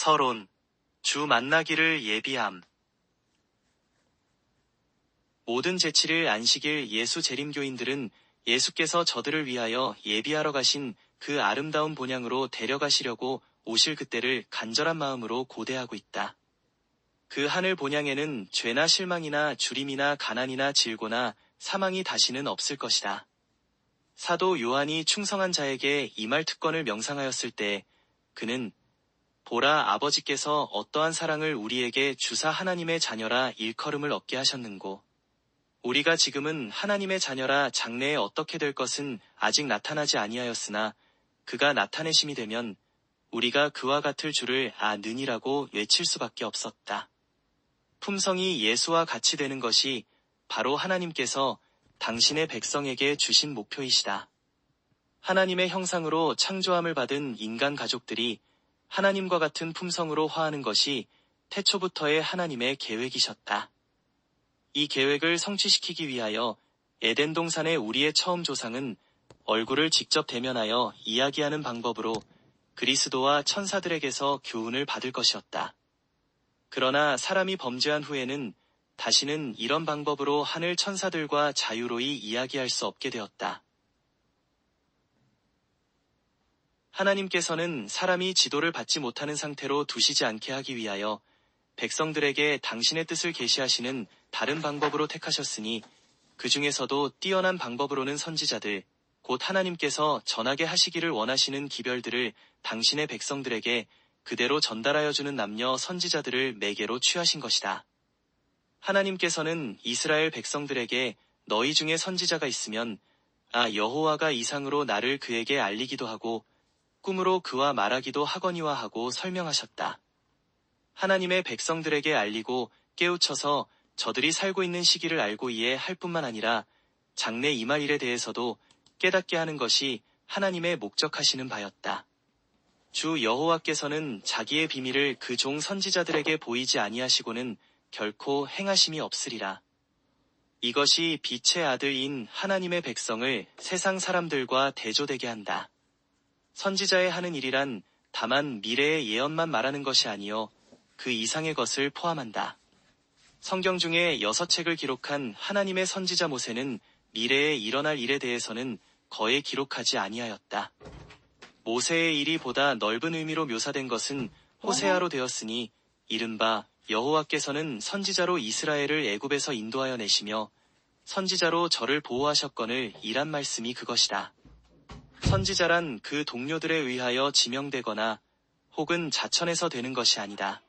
서론, 주 만나기를 예비함. 모든 제7일 안식일 예수 재림교인들은 예수께서 저들을 위하여 예비하러 가신 그 아름다운 본향으로 데려가시려고 오실 그때를 간절한 마음으로 고대하고 있다. 그 하늘 본향에는 죄나 실망이나 주림이나 가난이나 질고나 사망이 다시는 없을 것이다. 사도 요한이 충성한 자에게 이 말 특권을 명상하였을 때 그는 보라, 아버지께서 어떠한 사랑을 우리에게 주사 하나님의 자녀라 일컬음을 얻게 하셨는고. 우리가 지금은 하나님의 자녀라 장래에 어떻게 될 것은 아직 나타나지 아니하였으나 그가 나타내심이 되면 우리가 그와 같을 줄을 아느니라고 외칠 수밖에 없었다. 품성이 예수와 같이 되는 것이 바로 하나님께서 당신의 백성에게 주신 목표이시다. 하나님의 형상으로 창조함을 받은 인간 가족들이 하나님과 같은 품성으로 화하는 것이 태초부터의 하나님의 계획이셨다. 이 계획을 성취시키기 위하여 에덴 동산의 우리의 처음 조상은 얼굴을 직접 대면하여 이야기하는 방법으로 그리스도와 천사들에게서 교훈을 받을 것이었다. 그러나 사람이 범죄한 후에는 다시는 이런 방법으로 하늘 천사들과 자유로이 이야기할 수 없게 되었다. 하나님께서는 사람이 지도를 받지 못하는 상태로 두시지 않게 하기 위하여 백성들에게 당신의 뜻을 계시하시는 다른 방법으로 택하셨으니 그 중에서도 뛰어난 방법으로는 선지자들, 곧 하나님께서 전하게 하시기를 원하시는 기별들을 당신의 백성들에게 그대로 전달하여 주는 남녀 선지자들을 매개로 취하신 것이다. 하나님께서는 이스라엘 백성들에게 너희 중에 선지자가 있으면 여호와가 이상으로 나를 그에게 알리기도 하고 꿈으로 그와 말하기도 하거니와 하고 설명하셨다. 하나님의 백성들에게 알리고 깨우쳐서 저들이 살고 있는 시기를 알고 이해할 뿐만 아니라 장래 임할 일에 대해서도 깨닫게 하는 것이 하나님의 목적하시는 바였다. 주 여호와께서는 자기의 비밀을 그 종 선지자들에게 보이지 아니하시고는 결코 행하심이 없으리라. 이것이 빛의 아들인 하나님의 백성을 세상 사람들과 대조되게 한다. 선지자의 하는 일이란 다만 미래의 예언만 말하는 것이 아니요 그 이상의 것을 포함한다. 성경 중에 6책을 기록한 하나님의 선지자 모세는 미래에 일어날 일에 대해서는 거의 기록하지 아니하였다. 모세의 일이 보다 넓은 의미로 묘사된 것은 호세아로 되었으니 이른바 여호와께서는 선지자로 이스라엘을 애굽에서 인도하여 내시며 선지자로 저를 보호하셨거늘 이란 말씀이 그것이다. 선지자란 그 동료들에 의하여 지명되거나 혹은 자천해서 되는 것이 아니다.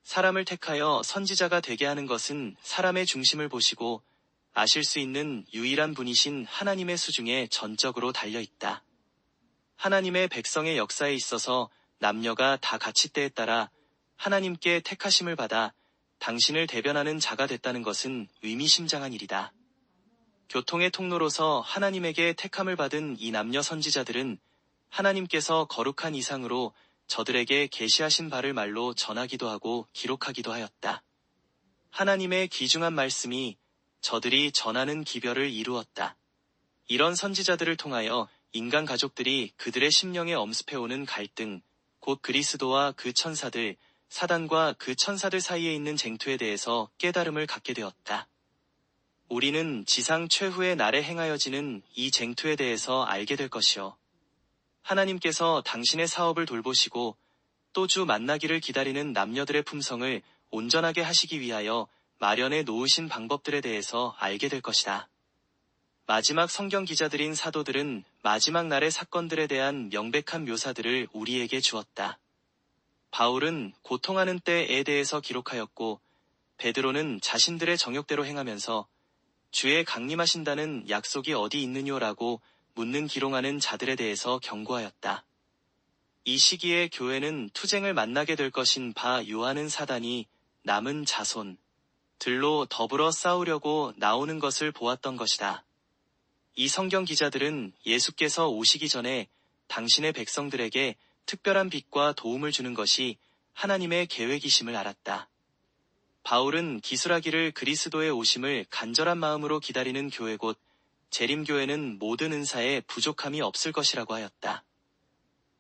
사람을 택하여 선지자가 되게 하는 것은 사람의 중심을 보시고 아실 수 있는 유일한 분이신 하나님의 수중에 전적으로 달려있다. 하나님의 백성의 역사에 있어서 남녀가 다 같이 때에 따라 하나님께 택하심을 받아 당신을 대변하는 자가 됐다는 것은 의미심장한 일이다. 교통의 통로로서 하나님에게 택함을 받은 이 남녀 선지자들은 하나님께서 거룩한 이상으로 저들에게 계시하신 바를 말로 전하기도 하고 기록하기도 하였다. 하나님의 귀중한 말씀이 저들이 전하는 기별을 이루었다. 이런 선지자들을 통하여 인간 가족들이 그들의 심령에 엄습해오는 갈등, 곧 그리스도와 그 천사들, 사단과 그 천사들 사이에 있는 쟁투에 대해서 깨달음을 갖게 되었다. 우리는 지상 최후의 날에 행하여지는 이 쟁투에 대해서 알게 될 것이요. 하나님께서 당신의 사업을 돌보시고 또 주 만나기를 기다리는 남녀들의 품성을 온전하게 하시기 위하여 마련해 놓으신 방법들에 대해서 알게 될 것이다. 마지막 성경 기자들인 사도들은 마지막 날의 사건들에 대한 명백한 묘사들을 우리에게 주었다. 바울은 고통하는 때에 대해서 기록하였고 베드로는 자신들의 정욕대로 행하면서 주의 강림하신다는 약속이 어디 있느뇨라고 묻는 기롱하는 자들에 대해서 경고하였다. 이 시기에 교회는 투쟁을 만나게 될 것인 바 요하는 사단이 남은 자손들로 더불어 싸우려고 나오는 것을 보았던 것이다. 이 성경 기자들은 예수께서 오시기 전에 당신의 백성들에게 특별한 빛과 도움을 주는 것이 하나님의 계획이심을 알았다. 바울은 기술하기를 그리스도의 오심을 간절한 마음으로 기다리는 교회 곧 재림교회는 모든 은사에 부족함이 없을 것이라고 하였다.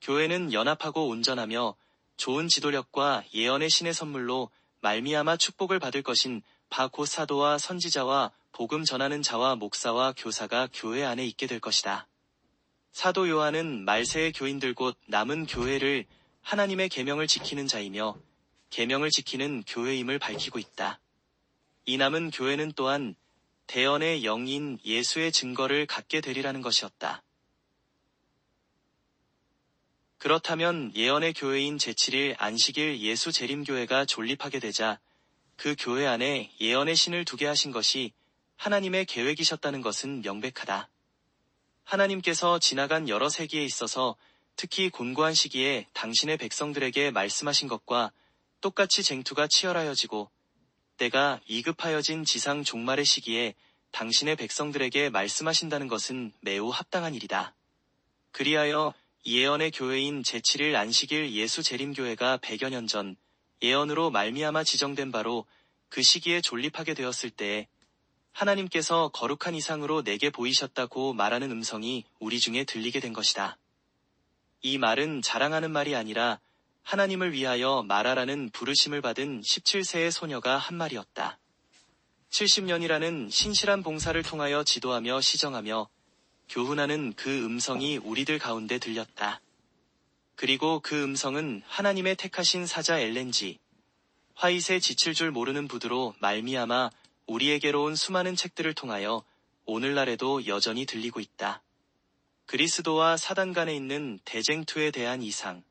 교회는 연합하고 온전하며 좋은 지도력과 예언의 신의 선물로 말미암아 축복을 받을 것인 바 곧 사도와 선지자와 복음 전하는 자와 목사와 교사가 교회 안에 있게 될 것이다. 사도 요한은 말세의 교인들 곧 남은 교회를 하나님의 계명을 지키는 자이며 계명을 지키는 교회임을 밝히고 있다. 이 남은 교회는 또한 대언의 영인 예수의 증거를 갖게 되리라는 것이었다. 그렇다면 예언의 교회인 제7일 안식일 예수 재림교회가 존립하게 되자 그 교회 안에 예언의 신을 두게 하신 것이 하나님의 계획이셨다는 것은 명백하다. 하나님께서 지나간 여러 세기에 있어서 특히 곤고한 시기에 당신의 백성들에게 말씀하신 것과 똑같이 쟁투가 치열하여지고 때가 위급하여진 지상 종말의 시기에 당신의 백성들에게 말씀하신다는 것은 매우 합당한 일이다. 그리하여 예언의 교회인 제7일 안식일 예수 재림교회가 100여 년 전 예언으로 말미암아 지정된 바로 그 시기에 존립하게 되었을 때에 하나님께서 거룩한 이상으로 내게 보이셨다고 말하는 음성이 우리 중에 들리게 된 것이다. 이 말은 자랑하는 말이 아니라 하나님을 위하여 말하라는 부르심을 받은 17세의 소녀가 한 말이었다. 70년이라는 신실한 봉사를 통하여 지도하며 시정하며 교훈하는 그 음성이 우리들 가운데 들렸다. 그리고 그 음성은 하나님의 택하신 사자 엘렌지, 화잇에 지칠 줄 모르는 부두로 말미암아 우리에게로 온 수많은 책들을 통하여 오늘날에도 여전히 들리고 있다. 그리스도와 사단 간에 있는 대쟁투에 대한 이상.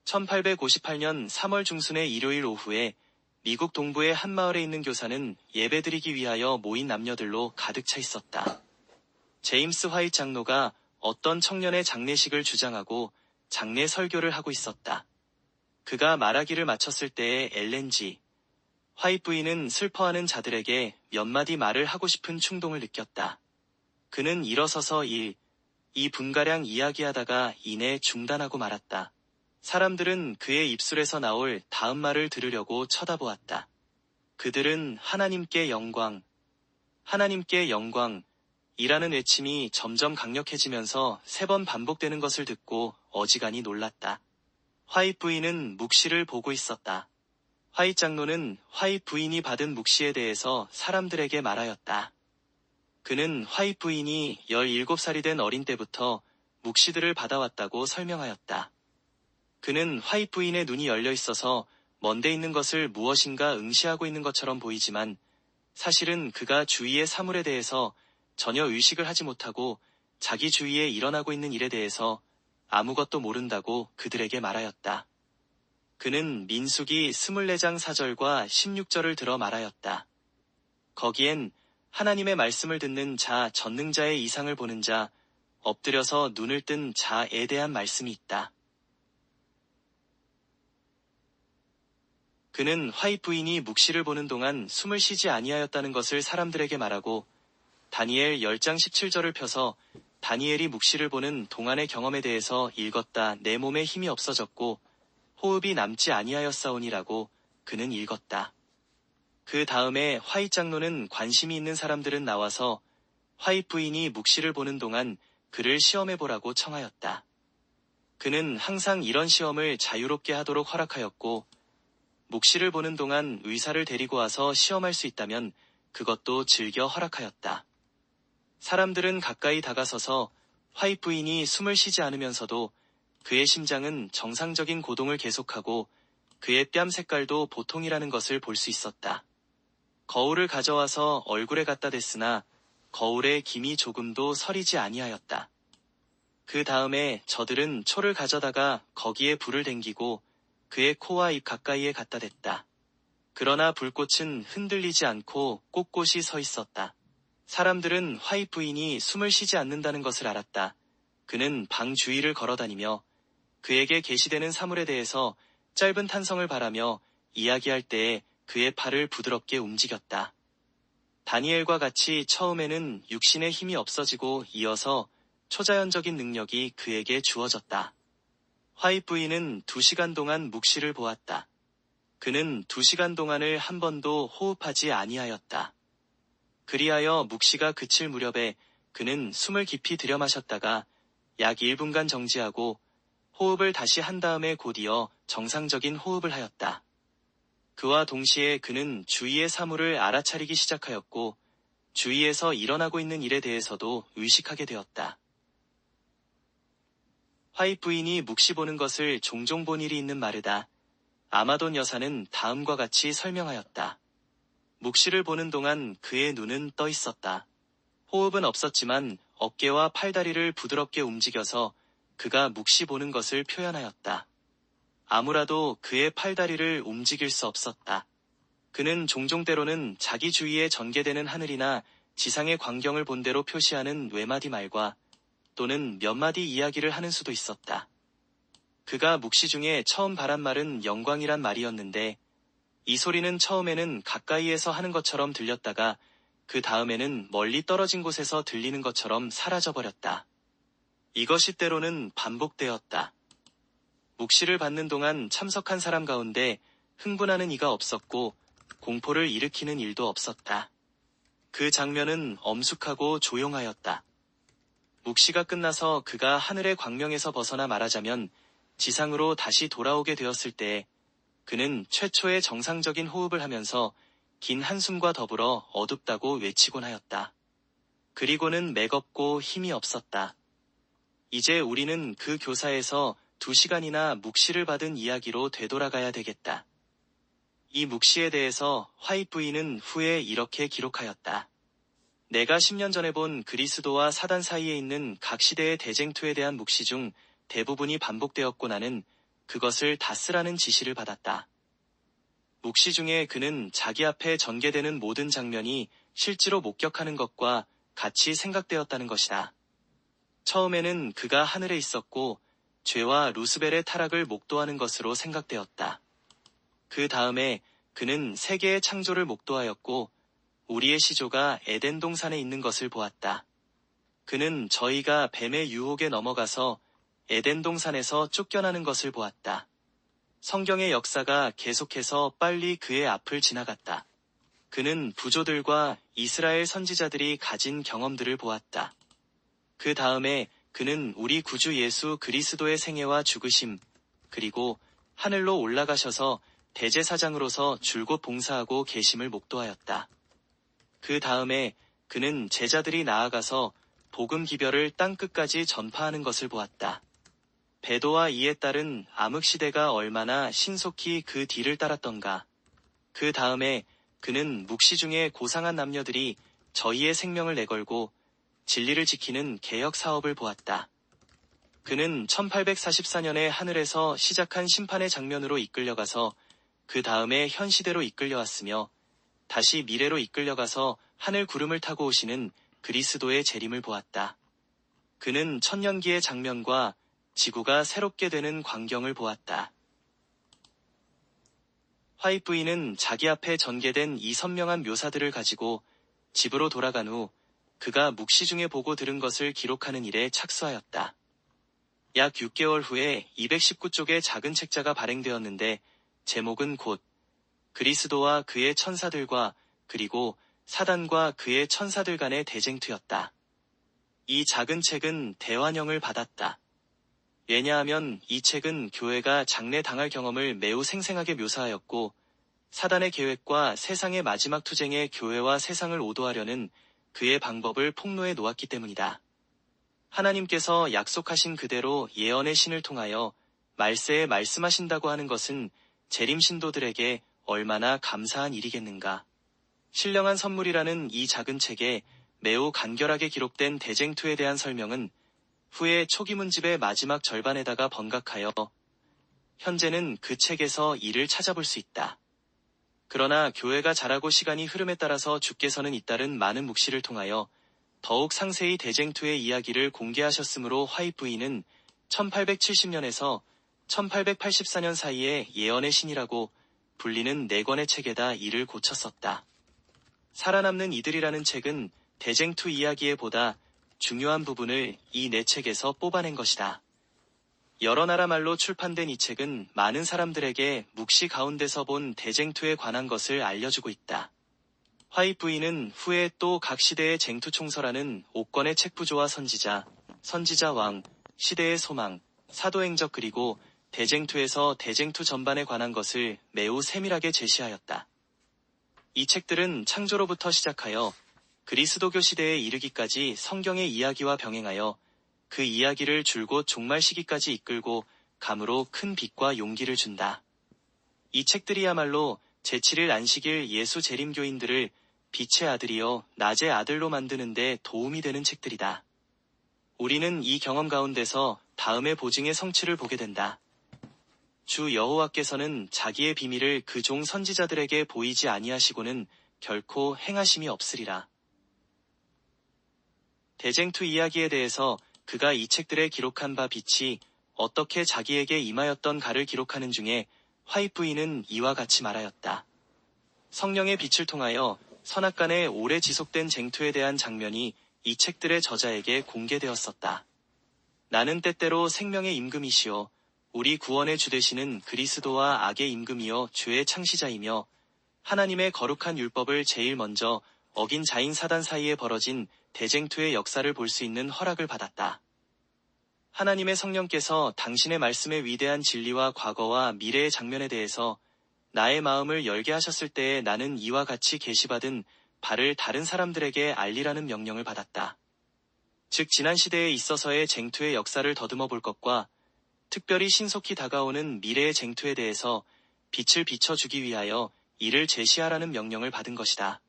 1858년 3월 중순의 일요일 오후에 미국 동부의 한 마을에 있는 교사는 예배드리기 위하여 모인 남녀들로 가득 차 있었다. 제임스 화잇 장로가 어떤 청년의 장례식을 주장하고 장례 설교를 하고 있었다. 그가 말하기를 마쳤을 때에 엘렌지, 화잇 부인은 슬퍼하는 자들에게 몇 마디 말을 하고 싶은 충동을 느꼈다. 그는 일어서서 이 분가량 이야기하다가 이내 중단하고 말았다. 사람들은 그의 입술에서 나올 다음 말을 들으려고 쳐다보았다. 그들은 하나님께 영광, 하나님께 영광, 이라는 외침이 점점 강력해지면서 3번 반복되는 것을 듣고 어지간히 놀랐다. 화잇 부인은 묵시를 보고 있었다. 화잇 장로는 화잇 부인이 받은 묵시에 대해서 사람들에게 말하였다. 그는 화잇 부인이 17살이 된 어린 때부터 묵시들을 받아왔다고 설명하였다. 그는 화잇 부인의 눈이 열려 있어서 먼데 있는 것을 무엇인가 응시하고 있는 것처럼 보이지만 사실은 그가 주위의 사물에 대해서 전혀 의식을 하지 못하고 자기 주위에 일어나고 있는 일에 대해서 아무것도 모른다고 그들에게 말하였다. 그는 민수기 24장 4절과 16절을 들어 말하였다. 거기엔 하나님의 말씀을 듣는 자 전능자의 이상을 보는 자, 엎드려서 눈을 뜬 자에 대한 말씀이 있다. 그는 화잇 부인이 묵시를 보는 동안 숨을 쉬지 아니하였다는 것을 사람들에게 말하고 다니엘 10장 17절을 펴서 다니엘이 묵시를 보는 동안의 경험에 대해서 읽었다. 내 몸에 힘이 없어졌고 호흡이 남지 아니하였사오니라고 그는 읽었다. 그 다음에 화잇 장로는 관심이 있는 사람들은 나와서 화잇 부인이 묵시를 보는 동안 그를 시험해보라고 청하였다. 그는 항상 이런 시험을 자유롭게 하도록 허락하였고 묵시를 보는 동안 의사를 데리고 와서 시험할 수 있다면 그것도 즐겨 허락하였다. 사람들은 가까이 다가서서 화잇 부인이 숨을 쉬지 않으면서도 그의 심장은 정상적인 고동을 계속하고 그의 뺨 색깔도 보통이라는 것을 볼 수 있었다. 거울을 가져와서 얼굴에 갖다 댔으나 거울에 김이 조금도 서리지 아니하였다. 그 다음에 저들은 초를 가져다가 거기에 불을 댕기고 그의 코와 입 가까이에 갖다 댔다. 그러나 불꽃은 흔들리지 않고 꼿꼿이 서 있었다. 사람들은 화잇 부인이 숨을 쉬지 않는다는 것을 알았다. 그는 방 주위를 걸어다니며 그에게 계시되는 사물에 대해서 짧은 탄성을 바라며 이야기할 때에 그의 팔을 부드럽게 움직였다. 다니엘과 같이 처음에는 육신의 힘이 없어지고 이어서 초자연적인 능력이 그에게 주어졌다. 화잇 부인은 2시간 동안 묵시를 보았다. 그는 2시간 동안을 한 번도 호흡하지 아니하였다. 그리하여 묵시가 그칠 무렵에 그는 숨을 깊이 들여마셨다가 약 1분간 정지하고 호흡을 다시 한 다음에 곧이어 정상적인 호흡을 하였다. 그와 동시에 그는 주위의 사물을 알아차리기 시작하였고 주위에서 일어나고 있는 일에 대해서도 의식하게 되었다. 화이트 부인이 묵시 보는 것을 종종 본 일이 있는 마르다. 아마돈 여사는 다음과 같이 설명하였다. 묵시를 보는 동안 그의 눈은 떠 있었다. 호흡은 없었지만 어깨와 팔다리를 부드럽게 움직여서 그가 묵시 보는 것을 표현하였다. 아무라도 그의 팔다리를 움직일 수 없었다. 그는 종종 때로는 자기 주위에 전개되는 하늘이나 지상의 광경을 본대로 표시하는 외마디 말과 또는 몇 마디 이야기를 하는 수도 있었다. 그가 묵시 중에 처음 바란 말은 영광이란 말이었는데 이 소리는 처음에는 가까이에서 하는 것처럼 들렸다가 그 다음에는 멀리 떨어진 곳에서 들리는 것처럼 사라져버렸다. 이것이 때로는 반복되었다. 묵시를 받는 동안 참석한 사람 가운데 흥분하는 이가 없었고 공포를 일으키는 일도 없었다. 그 장면은 엄숙하고 조용하였다. 묵시가 끝나서 그가 하늘의 광명에서 벗어나 말하자면 지상으로 다시 돌아오게 되었을 때 그는 최초의 정상적인 호흡을 하면서 긴 한숨과 더불어 어둡다고 외치곤 하였다. 그리고는 맥없고 힘이 없었다. 이제 우리는 그 교사에서 2시간이나 묵시를 받은 이야기로 되돌아가야 되겠다. 이 묵시에 대해서 화이트 부인은 후에 이렇게 기록하였다. 내가 10년 전에 본 그리스도와 사단 사이에 있는 각 시대의 대쟁투에 대한 묵시 중 대부분이 반복되었고 나는 그것을 다 쓰라는 지시를 받았다. 묵시 중에 그는 자기 앞에 전개되는 모든 장면이 실제로 목격하는 것과 같이 생각되었다는 것이다. 처음에는 그가 하늘에 있었고 죄와 루스벨의 타락을 목도하는 것으로 생각되었다. 그 다음에 그는 세계의 창조를 목도하였고 우리의 시조가 에덴 동산에 있는 것을 보았다. 그는 저희가 뱀의 유혹에 넘어가서 에덴 동산에서 쫓겨나는 것을 보았다. 성경의 역사가 계속해서 빨리 그의 앞을 지나갔다. 그는 부조들과 이스라엘 선지자들이 가진 경험들을 보았다. 그 다음에 그는 우리 구주 예수 그리스도의 생애와 죽으심, 그리고 하늘로 올라가셔서 대제사장으로서 줄곧 봉사하고 계심을 목도하였다. 그 다음에 그는 제자들이 나아가서 복음 기별을 땅끝까지 전파하는 것을 보았다. 베도와 이에 따른 암흑시대가 얼마나 신속히 그 뒤를 따랐던가. 그 다음에 그는 묵시 중에 고상한 남녀들이 저희의 생명을 내걸고 진리를 지키는 개혁 사업을 보았다. 그는 1844년에 하늘에서 시작한 심판의 장면으로 이끌려가서 그 다음에 현 시대로 이끌려왔으며 다시 미래로 이끌려가서 하늘 구름을 타고 오시는 그리스도의 재림을 보았다. 그는 천년기의 장면과 지구가 새롭게 되는 광경을 보았다. 화이트 부인은 자기 앞에 전개된 이 선명한 묘사들을 가지고 집으로 돌아간 후 그가 묵시 중에 보고 들은 것을 기록하는 일에 착수하였다. 약 6개월 후에 219쪽의 작은 책자가 발행되었는데 제목은 곧 그리스도와 그의 천사들과 그리고 사단과 그의 천사들 간의 대쟁투였다. 이 작은 책은 대환영을 받았다. 왜냐하면 이 책은 교회가 장래당할 경험을 매우 생생하게 묘사하였고 사단의 계획과 세상의 마지막 투쟁에 교회와 세상을 오도하려는 그의 방법을 폭로해 놓았기 때문이다. 하나님께서 약속하신 그대로 예언의 신을 통하여 말세에 말씀하신다고 하는 것은 재림 신도들에게 얼마나 감사한 일이겠는가. 신령한 선물이라는 이 작은 책에 매우 간결하게 기록된 대쟁투에 대한 설명은 후에 초기문집의 마지막 절반에다가 번각하여 현재는 그 책에서 이를 찾아볼 수 있다. 그러나 교회가 자라고 시간이 흐름에 따라서 주께서는 잇따른 많은 묵시를 통하여 더욱 상세히 대쟁투의 이야기를 공개하셨으므로 화이트 부인은 1870년에서 1884년 사이에 예언의 신이라고 불리는 4권의 책에다 이를 고쳤었다. 살아남는 이들이라는 책은 대쟁투 이야기에 보다 중요한 부분을 이 4책에서 뽑아낸 것이다. 여러 나라 말로 출판된 이 책은 많은 사람들에게 묵시 가운데서 본 대쟁투에 관한 것을 알려주고 있다. 화이트 부인은 후에 또 각 시대의 쟁투 총서라는 5권의 책부조와 선지자, 선지자 왕, 시대의 소망, 사도행적 그리고 대쟁투에서 대쟁투 전반에 관한 것을 매우 세밀하게 제시하였다. 이 책들은 창조로부터 시작하여 그리스도교 시대에 이르기까지 성경의 이야기와 병행하여 그 이야기를 줄곧 종말 시기까지 이끌고 감으로 큰 빛과 용기를 준다. 이 책들이야말로 제7일 안식일 예수 재림교인들을 빛의 아들이여 낮의 아들로 만드는 데 도움이 되는 책들이다. 우리는 이 경험 가운데서 다음의 보증의 성취를 보게 된다. 주 여호와께서는 자기의 비밀을 그 종 선지자들에게 보이지 아니하시고는 결코 행하심이 없으리라. 대쟁투 이야기에 대해서 그가 이 책들에 기록한 바 빛이 어떻게 자기에게 임하였던가를 기록하는 중에 화이트 부인은 이와 같이 말하였다. 성령의 빛을 통하여 선악간에 오래 지속된 쟁투에 대한 장면이 이 책들의 저자에게 공개되었었다. 나는 때때로 생명의 임금이시요 우리 구원의 주 되시는 그리스도와 악의 임금이여 죄의 창시자이며 하나님의 거룩한 율법을 제일 먼저 어긴 자인 사단 사이에 벌어진 대쟁투의 역사를 볼 수 있는 허락을 받았다. 하나님의 성령께서 당신의 말씀의 위대한 진리와 과거와 미래의 장면에 대해서 나의 마음을 열게 하셨을 때에 나는 이와 같이 계시받은 바를 다른 사람들에게 알리라는 명령을 받았다. 즉 지난 시대에 있어서의 쟁투의 역사를 더듬어 볼 것과 특별히 신속히 다가오는 미래의 쟁투에 대해서 빛을 비춰주기 위하여 이를 제시하라는 명령을 받은 것이다.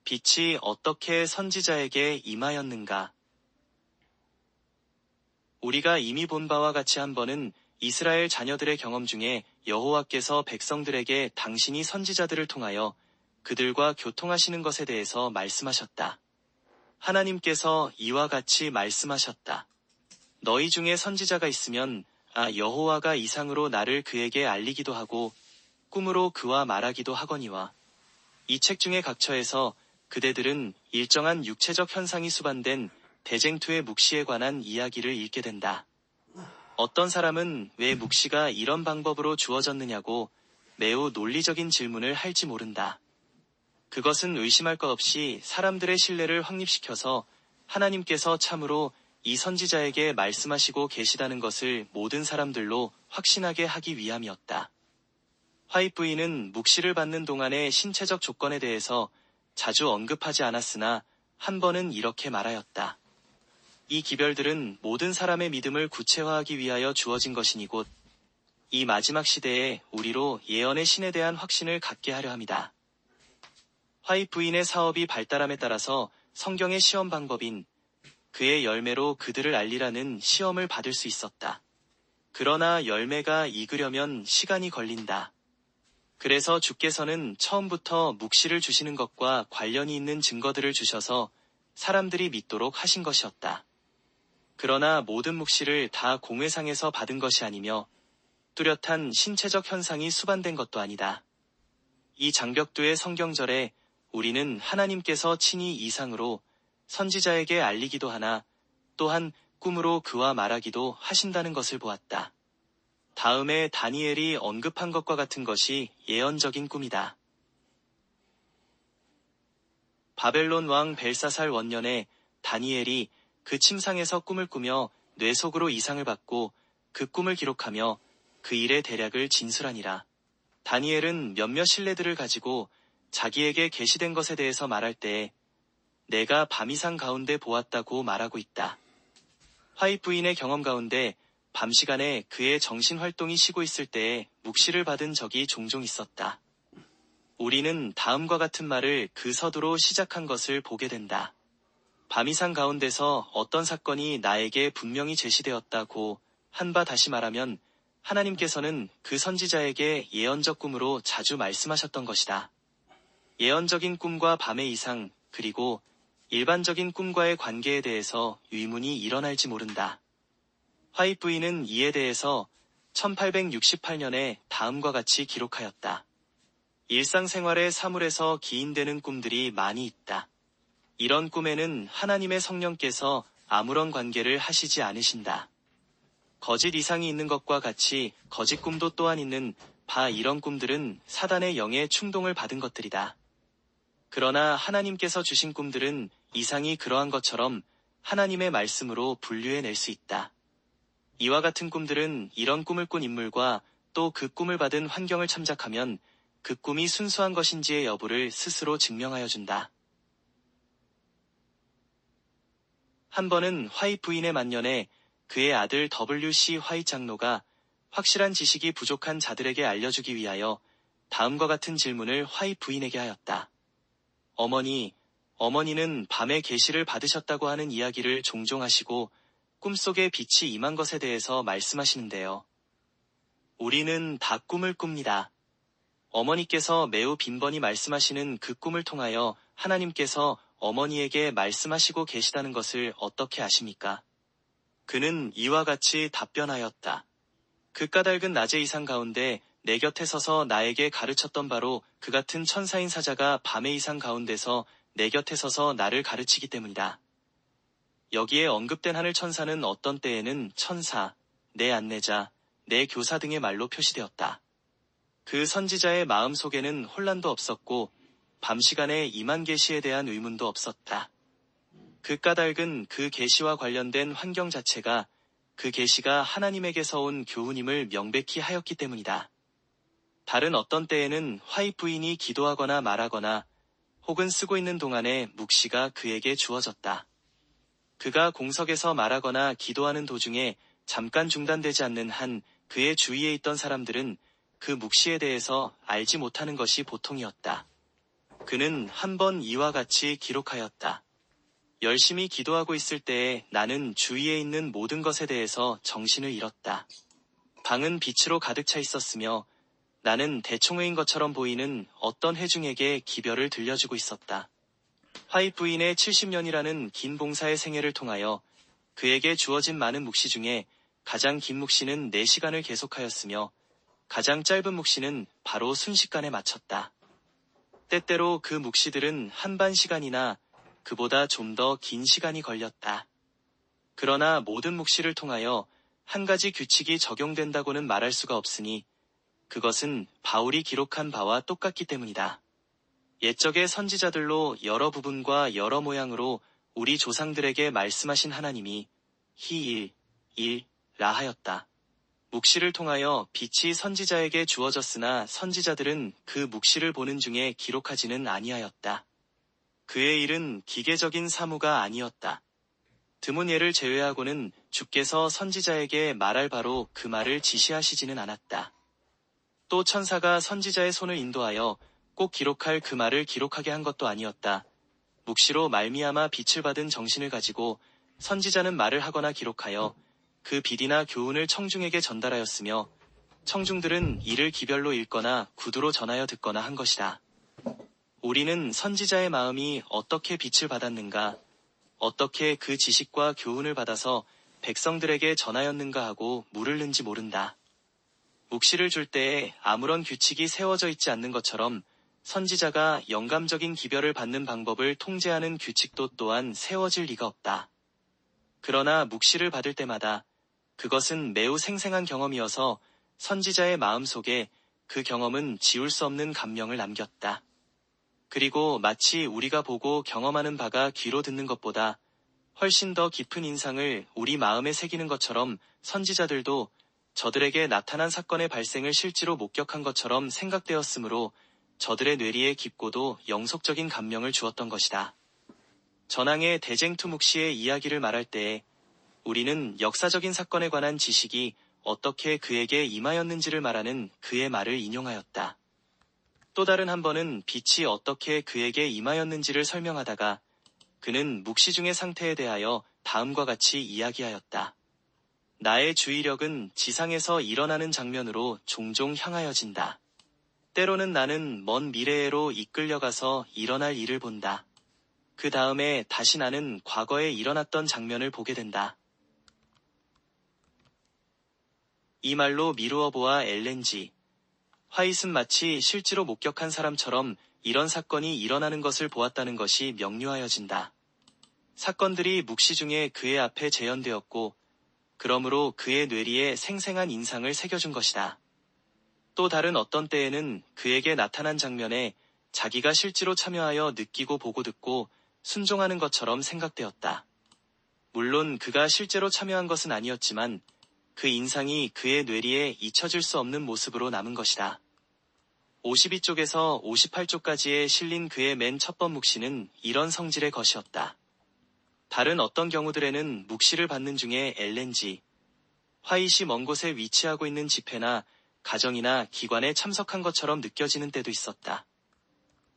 빛이 어떻게 선지자에게 임하였는가? 우리가 이미 본 바와 같이 한 번은 이스라엘 자녀들의 경험 중에 여호와께서 백성들에게 당신이 선지자들을 통하여 그들과 교통하시는 것에 대해서 말씀하셨다. 하나님께서 이와 같이 말씀하셨다. 너희 중에 선지자가 있으면 여호와가 이상으로 나를 그에게 알리기도 하고 꿈으로 그와 말하기도 하거니와 이 책 중에 각처에서 그대들은 일정한 육체적 현상이 수반된 대쟁투의 묵시에 관한 이야기를 읽게 된다. 어떤 사람은 왜 묵시가 이런 방법으로 주어졌느냐고 매우 논리적인 질문을 할지 모른다. 그것은 의심할 것 없이 사람들의 신뢰를 확립시켜서 하나님께서 참으로 이 선지자에게 말씀하시고 계시다는 것을 모든 사람들로 확신하게 하기 위함이었다. 화이트 부인은 묵시를 받는 동안의 신체적 조건에 대해서 자주 언급하지 않았으나 한 번은 이렇게 말하였다. 이 기별들은 모든 사람의 믿음을 구체화하기 위하여 주어진 것이니 곧 이 마지막 시대에 우리로 예언의 신에 대한 확신을 갖게 하려 합니다. 화이트 부인의 사업이 발달함에 따라서 성경의 시험 방법인 그의 열매로 그들을 알리라는 시험을 받을 수 있었다. 그러나 열매가 익으려면 시간이 걸린다. 그래서 주께서는 처음부터 묵시를 주시는 것과 관련이 있는 증거들을 주셔서 사람들이 믿도록 하신 것이었다. 그러나 모든 묵시를 다 공회상에서 받은 것이 아니며 뚜렷한 신체적 현상이 수반된 것도 아니다. 이 장벽두의 성경절에 우리는 하나님께서 친히 이상으로 선지자에게 알리기도 하나 또한 꿈으로 그와 말하기도 하신다는 것을 보았다. 다음에 다니엘이 언급한 것과 같은 것이 예언적인 꿈이다. 바벨론 왕 벨사살 원년에 다니엘이 그 침상에서 꿈을 꾸며 뇌 속으로 이상을 받고 그 꿈을 기록하며 그 일의 대략을 진술하니라. 다니엘은 몇몇 신뢰들을 가지고 자기에게 계시된 것에 대해서 말할 때에 내가 밤이상 가운데 보았다고 말하고 있다. 화이트 부인의 경험 가운데 밤 시간에 그의 정신활동이 쉬고 있을 때에 묵시를 받은 적이 종종 있었다. 우리는 다음과 같은 말을 그 서두로 시작한 것을 보게 된다. 밤이상 가운데서 어떤 사건이 나에게 분명히 제시되었다고 한 바 다시 말하면 하나님께서는 그 선지자에게 예언적 꿈으로 자주 말씀하셨던 것이다. 예언적인 꿈과 밤의 이상 그리고 일반적인 꿈과의 관계에 대해서 의문이 일어날지 모른다. 화이트 부인은 이에 대해서 1868년에 다음과 같이 기록하였다. 일상생활의 사물에서 기인되는 꿈들이 많이 있다. 이런 꿈에는 하나님의 성령께서 아무런 관계를 하시지 않으신다. 거짓 이상이 있는 것과 같이 거짓 꿈도 또한 있는 바 이런 꿈들은 사단의 영의 충동을 받은 것들이다. 그러나 하나님께서 주신 꿈들은 이상이 그러한 것처럼 하나님의 말씀으로 분류해낼 수 있다. 이와 같은 꿈들은 이런 꿈을 꾼 인물과 또 그 꿈을 받은 환경을 참작하면 그 꿈이 순수한 것인지의 여부를 스스로 증명하여 준다. 한 번은 화이트 부인의 만년에 그의 아들 W.C. 화이트 장로가 확실한 지식이 부족한 자들에게 알려주기 위하여 다음과 같은 질문을 화이트 부인에게 하였다. 어머니는 밤에 계시를 받으셨다고 하는 이야기를 종종 하시고 꿈속에 빛이 임한 것에 대해서 말씀하시는데요. 우리는 다 꿈을 꿉니다. 어머니께서 매우 빈번히 말씀하시는 그 꿈을 통하여 하나님께서 어머니에게 말씀하시고 계시다는 것을 어떻게 아십니까? 그는 이와 같이 답변하였다. 그 까닭은 낮의 이상 가운데 내 곁에 서서 나에게 가르쳤던 바로 그 같은 천사인 사자가 밤의 이상 가운데서 내 곁에 서서 나를 가르치기 때문이다. 여기에 언급된 하늘 천사는 어떤 때에는 천사, 내 안내자, 내 교사 등의 말로 표시되었다. 그 선지자의 마음 속에는 혼란도 없었고 밤 시간에 임한 계시에 대한 의문도 없었다. 그 까닭은 그 계시와 관련된 환경 자체가 그 계시가 하나님에게서 온 교훈임을 명백히 하였기 때문이다. 다른 어떤 때에는 화이트 부인이 기도하거나 말하거나 혹은 쓰고 있는 동안에 묵시가 그에게 주어졌다. 그가 공석에서 말하거나 기도하는 도중에 잠깐 중단되지 않는 한 그의 주위에 있던 사람들은 그 묵시에 대해서 알지 못하는 것이 보통이었다. 그는 한 번 이와 같이 기록하였다. 열심히 기도하고 있을 때에 나는 주위에 있는 모든 것에 대해서 정신을 잃었다. 방은 빛으로 가득 차 있었으며 나는 대총회인 것처럼 보이는 어떤 회중에게 기별을 들려주고 있었다. 화이트 부인의 70년이라는 긴 봉사의 생애를 통하여 그에게 주어진 많은 묵시 중에 가장 긴 묵시는 4시간을 계속하였으며 가장 짧은 묵시는 바로 순식간에 마쳤다. 때때로 그 묵시들은 한반 시간이나 그보다 좀 더 긴 시간이 걸렸다. 그러나 모든 묵시를 통하여 한 가지 규칙이 적용된다고는 말할 수가 없으니 그것은 바울이 기록한 바와 똑같기 때문이다. 옛적의 선지자들로 여러 부분과 여러 모양으로 우리 조상들에게 말씀하신 하나님이 라 하였다. 묵시를 통하여 빛이 선지자에게 주어졌으나 선지자들은 그 묵시를 보는 중에 기록하지는 아니하였다. 그의 일은 기계적인 사무가 아니었다. 드문 예를 제외하고는 주께서 선지자에게 말할 바로 그 말을 지시하시지는 않았다. 또 천사가 선지자의 손을 인도하여 꼭 기록할 그 말을 기록하게 한 것도 아니었다. 묵시로 말미암아 빛을 받은 정신을 가지고 선지자는 말을 하거나 기록하여 그 비디나 교훈을 청중에게 전달하였으며 청중들은 이를 기별로 읽거나 구두로 전하여 듣거나 한 것이다. 우리는 선지자의 마음이 어떻게 빛을 받았는가, 어떻게 그 지식과 교훈을 받아서 백성들에게 전하였는가 하고 물을 는지 모른다. 묵시를 줄 때에 아무런 규칙이 세워져 있지 않는 것처럼 선지자가 영감적인 기별을 받는 방법을 통제하는 규칙도 또한 세워질 리가 없다. 그러나 묵시를 받을 때마다 그것은 매우 생생한 경험이어서 선지자의 마음속에 그 경험은 지울 수 없는 감명을 남겼다. 그리고 마치 우리가 보고 경험하는 바가 귀로 듣는 것보다 훨씬 더 깊은 인상을 우리 마음에 새기는 것처럼 선지자들도 저들에게 나타난 사건의 발생을 실제로 목격한 것처럼 생각되었으므로 저들의 뇌리에 깊고도 영속적인 감명을 주었던 것이다. 전항의 대쟁투 묵시의 이야기를 말할 때에 우리는 역사적인 사건에 관한 지식이 어떻게 그에게 임하였는지를 말하는 그의 말을 인용하였다. 또 다른 한 번은 빛이 어떻게 그에게 임하였는지를 설명하다가 그는 묵시 중의 상태에 대하여 다음과 같이 이야기하였다. 나의 주의력은 지상에서 일어나는 장면으로 종종 향하여진다. 때로는 나는 먼 미래로 이끌려가서 일어날 일을 본다. 그 다음에 다시 나는 과거에 일어났던 장면을 보게 된다. 이 말로 미루어 보아 엘렌지 화이트는 마치 실제로 목격한 사람처럼 이런 사건이 일어나는 것을 보았다는 것이 명료하여진다. 사건들이 묵시 중에 그의 앞에 재현되었고 그러므로 그의 뇌리에 생생한 인상을 새겨준 것이다. 또 다른 어떤 때에는 그에게 나타난 장면에 자기가 실제로 참여하여 느끼고 보고 듣고 순종하는 것처럼 생각되었다. 물론 그가 실제로 참여한 것은 아니었지만 그 인상이 그의 뇌리에 잊혀질 수 없는 모습으로 남은 것이다. 52쪽에서 58쪽까지에 실린 그의 맨 첫 번 묵시는 이런 성질의 것이었다. 다른 어떤 경우들에는 묵시를 받는 중에 LNG, 화이시 먼 곳에 위치하고 있는 집회나 가정이나 기관에 참석한 것처럼 느껴지는 때도 있었다.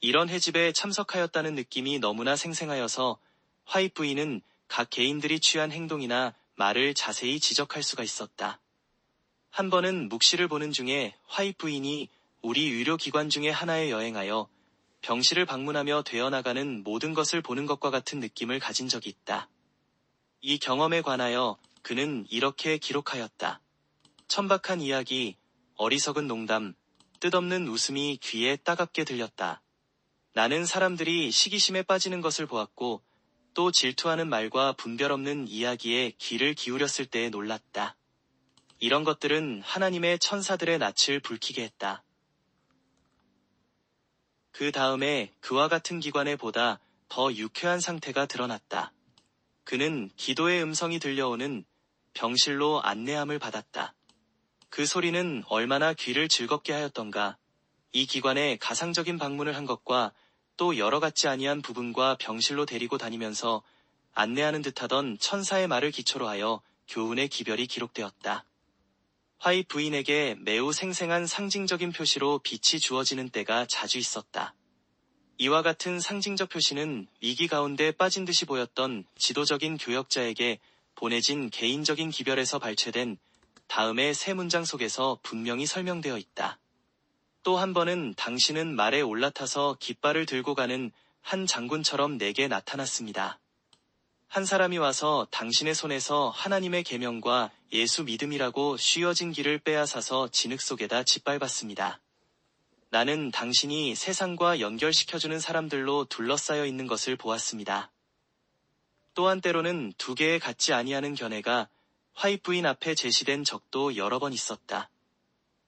이런 회집에 참석하였다는 느낌이 너무나 생생하여서 화이트 부인은 각 개인들이 취한 행동이나 말을 자세히 지적할 수가 있었다. 한 번은 묵시를 보는 중에 화이트 부인이 우리 의료기관 중에 하나에 여행하여 병실을 방문하며 되어나가는 모든 것을 보는 것과 같은 느낌을 가진 적이 있다. 이 경험에 관하여 그는 이렇게 기록하였다. 천박한 이야기, 어리석은 농담, 뜻없는 웃음이 귀에 따갑게 들렸다. 나는 사람들이 시기심에 빠지는 것을 보았고 또 질투하는 말과 분별 없는 이야기에 귀를 기울였을 때에 놀랐다. 이런 것들은 하나님의 천사들의 낯을 붉히게 했다. 그 다음에 그와 같은 기관에 보다 더 유쾌한 상태가 드러났다. 그는 기도의 음성이 들려오는 병실로 안내함을 받았다. 그 소리는 얼마나 귀를 즐겁게 하였던가. 이 기관에 가상적인 방문을 한 것과 또 여러 같지 아니한 부분과 병실로 데리고 다니면서 안내하는 듯하던 천사의 말을 기초로 하여 교훈의 기별이 기록되었다. 화이 부인에게 매우 생생한 상징적인 표시로 빛이 주어지는 때가 자주 있었다. 이와 같은 상징적 표시는 위기 가운데 빠진 듯이 보였던 지도적인 교역자에게 보내진 개인적인 기별에서 발췌된 다음의 세 문장 속에서 분명히 설명되어 있다. 또 한 번은 당신은 말에 올라타서 깃발을 들고 가는 한 장군처럼 내게 나타났습니다. 한 사람이 와서 당신의 손에서 하나님의 계명과 예수 믿음이라고 씌워진 길을 빼앗아서 진흙 속에다 짓밟았습니다. 나는 당신이 세상과 연결시켜주는 사람들로 둘러싸여 있는 것을 보았습니다. 또한 때로는 두 개의 같지 아니하는 견해가 화이트 부인 앞에 제시된 적도 여러 번 있었다.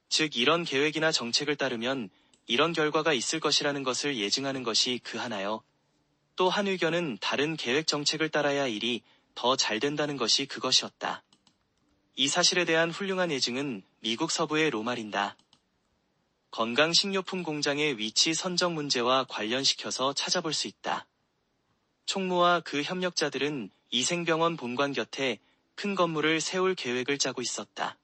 즉 이런 계획이나 정책을 따르면 이런 결과가 있을 것이라는 것을 예증하는 것이 그 하나요. 또 한 의견은 다른 계획 정책을 따라야 일이 더 잘 된다는 것이 그것이었다. 이 사실에 대한 훌륭한 예증은 미국 서부의 로말인다. 건강식료품 공장의 위치 선정 문제와 관련시켜서 찾아볼 수 있다. 총무와 그 협력자들은 이생병원 본관 곁에 큰 건물을 세울 계획을 짜고 있었다.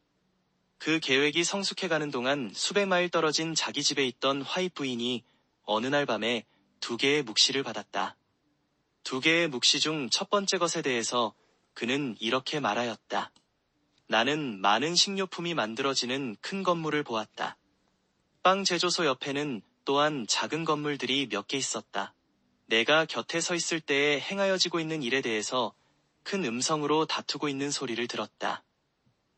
그 계획이 성숙해가는 동안 수백 마일 떨어진 자기 집에 있던 화이트 부인이 어느 날 밤에 두 개의 묵시를 받았다. 두 개의 묵시 중 첫 번째 것에 대해서 그는 이렇게 말하였다. 나는 많은 식료품이 만들어지는 큰 건물을 보았다. 빵 제조소 옆에는 또한 작은 건물들이 몇 개 있었다. 내가 곁에 서 있을 때에 행하여지고 있는 일에 대해서 큰 음성으로 다투고 있는 소리를 들었다.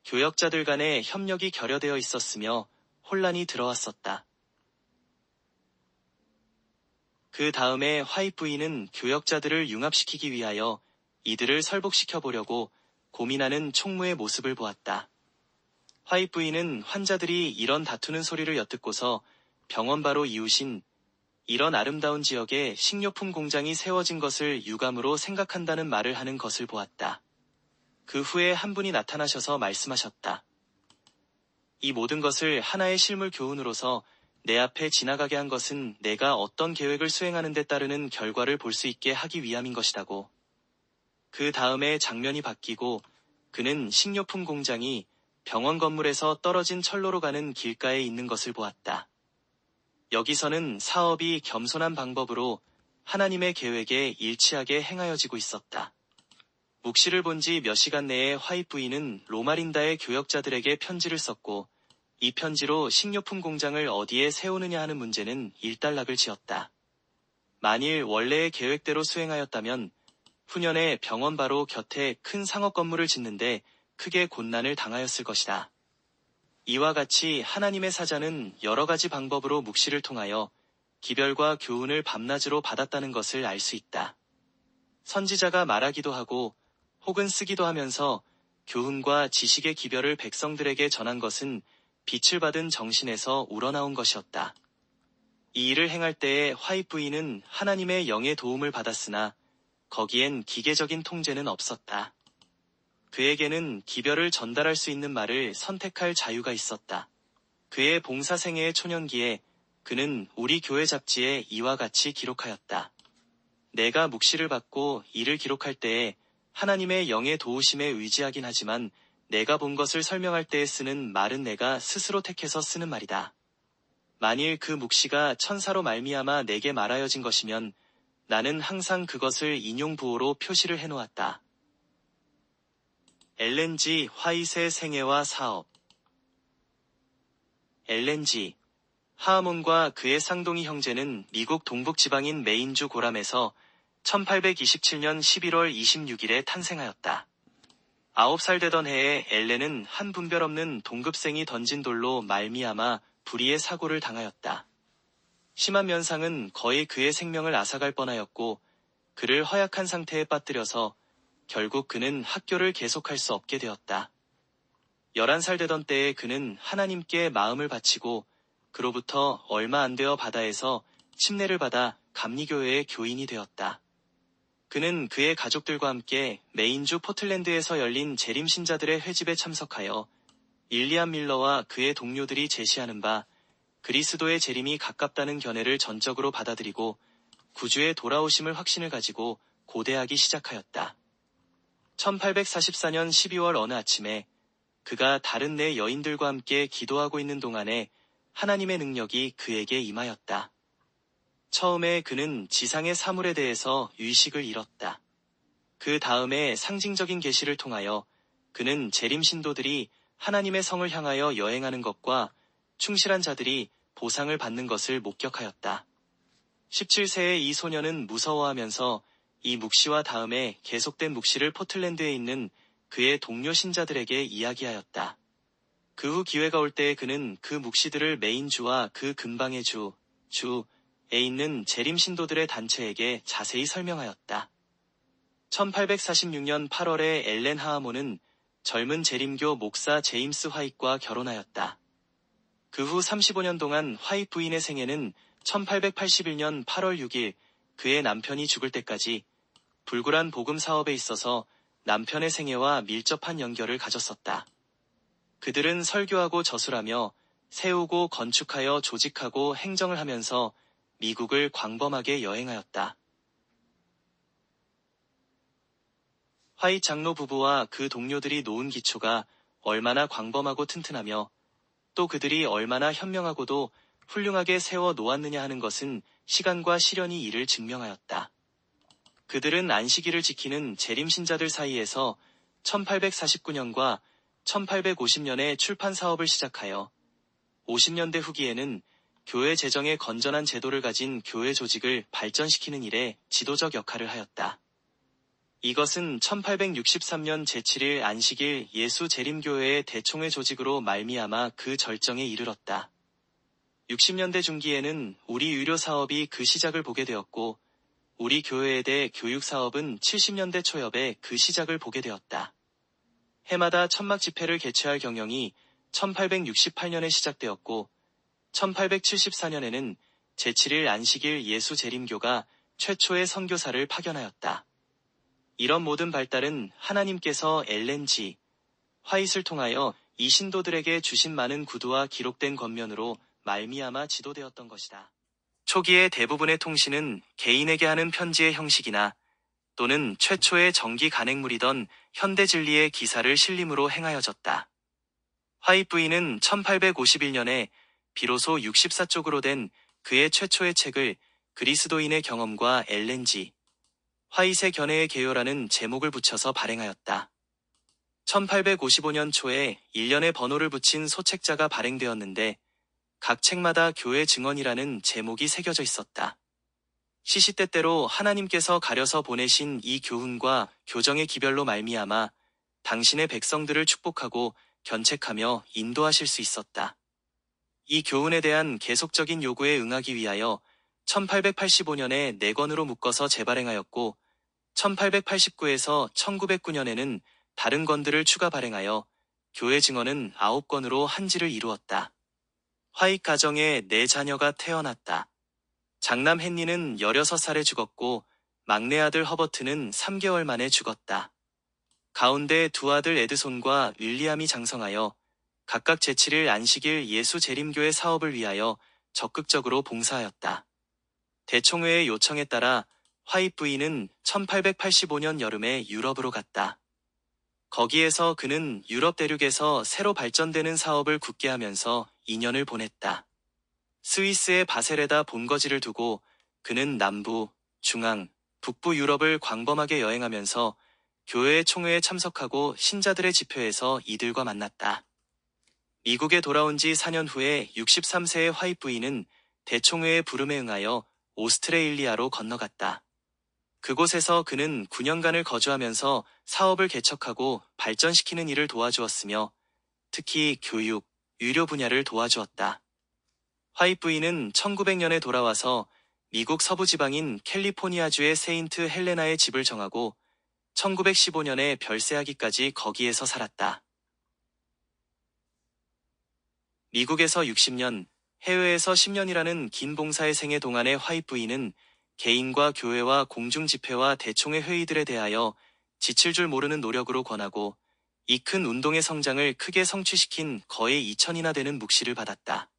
교역자들 간의 협력이 결여되어 있었으며 혼란이 들어왔었다. 그 다음에 화이트 부인은 교역자들을 융합시키기 위하여 이들을 설복시켜 보려고 고민하는 총무의 모습을 보았다. 화이트 부인은 환자들이 이런 다투는 소리를 엿듣고서 병원 바로 이웃인 이런 아름다운 지역에 식료품 공장이 세워진 것을 유감으로 생각한다는 말을 하는 것을 보았다. 그 후에 한 분이 나타나셔서 말씀하셨다. 이 모든 것을 하나의 실물 교훈으로서 내 앞에 지나가게 한 것은 내가 어떤 계획을 수행하는 데 따르는 결과를 볼 수 있게 하기 위함인 것이라고. 그 다음에 장면이 바뀌고 그는 식료품 공장이 병원 건물에서 떨어진 철로로 가는 길가에 있는 것을 보았다. 여기서는 사업이 겸손한 방법으로 하나님의 계획에 일치하게 행하여지고 있었다. 묵시를 본 지 몇 시간 내에 화이트 부인은 로마린다의 교역자들에게 편지를 썼고 이 편지로 식료품 공장을 어디에 세우느냐 하는 문제는 일단락을 지었다. 만일 원래의 계획대로 수행하였다면 후년에 병원 바로 곁에 큰 상업 건물을 짓는데 크게 곤란을 당하였을 것이다. 이와 같이 하나님의 사자는 여러 가지 방법으로 묵시를 통하여 기별과 교훈을 밤낮으로 받았다는 것을 알 수 있다. 선지자가 말하기도 하고 혹은 쓰기도 하면서 교훈과 지식의 기별을 백성들에게 전한 것은 빛을 받은 정신에서 우러나온 것이었다. 이 일을 행할 때에 화이트 부인은 하나님의 영의 도움을 받았으나 거기엔 기계적인 통제는 없었다. 그에게는 기별을 전달할 수 있는 말을 선택할 자유가 있었다. 그의 봉사생애의 초년기에 그는 우리 교회 잡지에 이와 같이 기록하였다. 내가 묵시를 받고 이를 기록할 때에 하나님의 영의 도우심에 의지하긴 하지만 내가 본 것을 설명할 때에 쓰는 말은 내가 스스로 택해서 쓰는 말이다. 만일 그 묵시가 천사로 말미암아 내게 말하여진 것이면 나는 항상 그것을 인용부호로 표시를 해놓았다. 엘렌 G. 화이트의 생애와 사업. 엘렌 G. 하아몬과 그의 쌍둥이 형제는 미국 동북지방인 메인주 고람에서 1827년 11월 26일에 탄생하였다. 9살 되던 해에 엘렌은 한 분별 없는 동급생이 던진 돌로 말미암아 불의의 사고를 당하였다. 심한 면상은 거의 그의 생명을 앗아갈 뻔하였고 그를 허약한 상태에 빠뜨려서 결국 그는 학교를 계속할 수 없게 되었다. 11살 되던 때에 그는 하나님께 마음을 바치고 그로부터 얼마 안 되어 바다에서 침례를 받아 감리교회의 교인이 되었다. 그는 그의 가족들과 함께 메인주 포틀랜드에서 열린 재림 신자들의 회집에 참석하여 일리안 밀러와 그의 동료들이 제시하는 바 그리스도의 재림이 가깝다는 견해를 전적으로 받아들이고 구주의 돌아오심을 확신을 가지고 고대하기 시작하였다. 1844년 12월 어느 아침에 그가 다른 네 여인들과 함께 기도하고 있는 동안에 하나님의 능력이 그에게 임하였다. 처음에 그는 지상의 사물에 대해서 의식을 잃었다. 그 다음에 상징적인 계시를 통하여 그는 재림 신도들이 하나님의 성을 향하여 여행하는 것과 충실한 자들이 보상을 받는 것을 목격하였다. 17세의 이 소년은 무서워하면서 이 묵시와 다음에 계속된 묵시를 포틀랜드에 있는 그의 동료 신자들에게 이야기하였다. 그 후 기회가 올 때에 그는 그 묵시들을 메인주와 그 근방의 주에 있는 재림 신도들의 단체에게 자세히 설명하였다. 1846년 8월에 엘렌 하아몬은 젊은 재림교 목사 제임스 화이트과 결혼하였다. 그 후 35년 동안 화이트 부인의 생애는 1881년 8월 6일 그의 남편이 죽을 때까지 불굴한 복음 사업에 있어서 남편의 생애와 밀접한 연결을 가졌었다. 그들은 설교하고 저술하며 세우고 건축하여 조직하고 행정을 하면서 미국을 광범하게 여행하였다. 화이트 장로 부부와 그 동료들이 놓은 기초가 얼마나 광범하고 튼튼하며 또 그들이 얼마나 현명하고도 훌륭하게 세워 놓았느냐 하는 것은 시간과 시련이 이를 증명하였다. 그들은 안식일을 지키는 재림신자들 사이에서 1849년과 1850년에 출판 사업을 시작하여 50년대 후기에는 교회 재정에 건전한 제도를 가진 교회 조직을 발전시키는 일에 지도적 역할을 하였다. 이것은 1863년 제7일 안식일 예수 재림교회의 대총회 조직으로 말미암아 그 절정에 이르렀다. 60년대 중기에는 우리 의료 사업이 그 시작을 보게 되었고 우리 교회에 대해 교육 사업은 70년대 초엽에 그 시작을 보게 되었다. 해마다 천막 집회를 개최할 경영이 1868년에 시작되었고 1874년에는 제7일 안식일 예수 재림교가 최초의 선교사를 파견하였다. 이런 모든 발달은 하나님께서 엘렌 G. 화이트를 통하여 이 신도들에게 주신 많은 구두와 기록된 권면으로 말미암아 지도되었던 것이다. 초기의 대부분의 통신은 개인에게 하는 편지의 형식이나 또는 최초의 정기 간행물이던 현대 진리의 기사를 실림으로 행하여졌다. 화이트 부인은 1851년에 비로소 64쪽으로 된 그의 최초의 책을 그리스도인의 경험과 엘렌 G. 화이트의 견해의 개요라는 제목을 붙여서 발행하였다. 1855년 초에 1년의 번호를 붙인 소책자가 발행되었는데 각 책마다 교회 증언이라는 제목이 새겨져 있었다. 시시때때로 하나님께서 가려서 보내신 이 교훈과 교정의 기별로 말미암아 당신의 백성들을 축복하고 견책하며 인도하실 수 있었다. 이 교훈에 대한 계속적인 요구에 응하기 위하여 1885년에 4권으로 묶어서 재발행하였고 1889에서 1909년에는 다른 권들을 추가 발행하여 교회 증언은 9권으로 한지를 이루었다. 화이트 가정에 4자녀가 태어났다. 장남 헨리는 16살에 죽었고 막내 아들 허버트는 3개월 만에 죽었다. 가운데 두 아들 에드손과 윌리암이 장성하여 각각 제7일 안식일 예수 재림교회 사업을 위하여 적극적으로 봉사하였다. 대총회의 요청에 따라 화이트 부인은 1885년 여름에 유럽으로 갔다. 거기에서 그는 유럽 대륙에서 새로 발전되는 사업을 굳게 하면서 2년을 보냈다. 스위스의 바셀에다 본거지를 두고 그는 남부, 중앙, 북부 유럽을 광범하게 여행하면서 교회의 총회에 참석하고 신자들의 집회에서 이들과 만났다. 미국에 돌아온 지 4년 후에 63세의 화이트 부인은 대총회의 부름에 응하여 오스트레일리아로 건너갔다. 그곳에서 그는 9년간을 거주하면서 사업을 개척하고 발전시키는 일을 도와주었으며 특히 교육, 의료 분야를 도와주었다. 화이트 부인은 1900년에 돌아와서 미국 서부 지방인 캘리포니아주의 세인트 헬레나의 집을 정하고 1915년에 별세하기까지 거기에서 살았다. 미국에서 60년, 해외에서 10년이라는 긴 봉사의 생애 동안의 화이트 부인은 개인과 교회와 공중집회와 대총회 회의들에 대하여 지칠 줄 모르는 노력으로 권하고 이 큰 운동의 성장을 크게 성취시킨 거의 2000이나 되는 묵시를 받았다.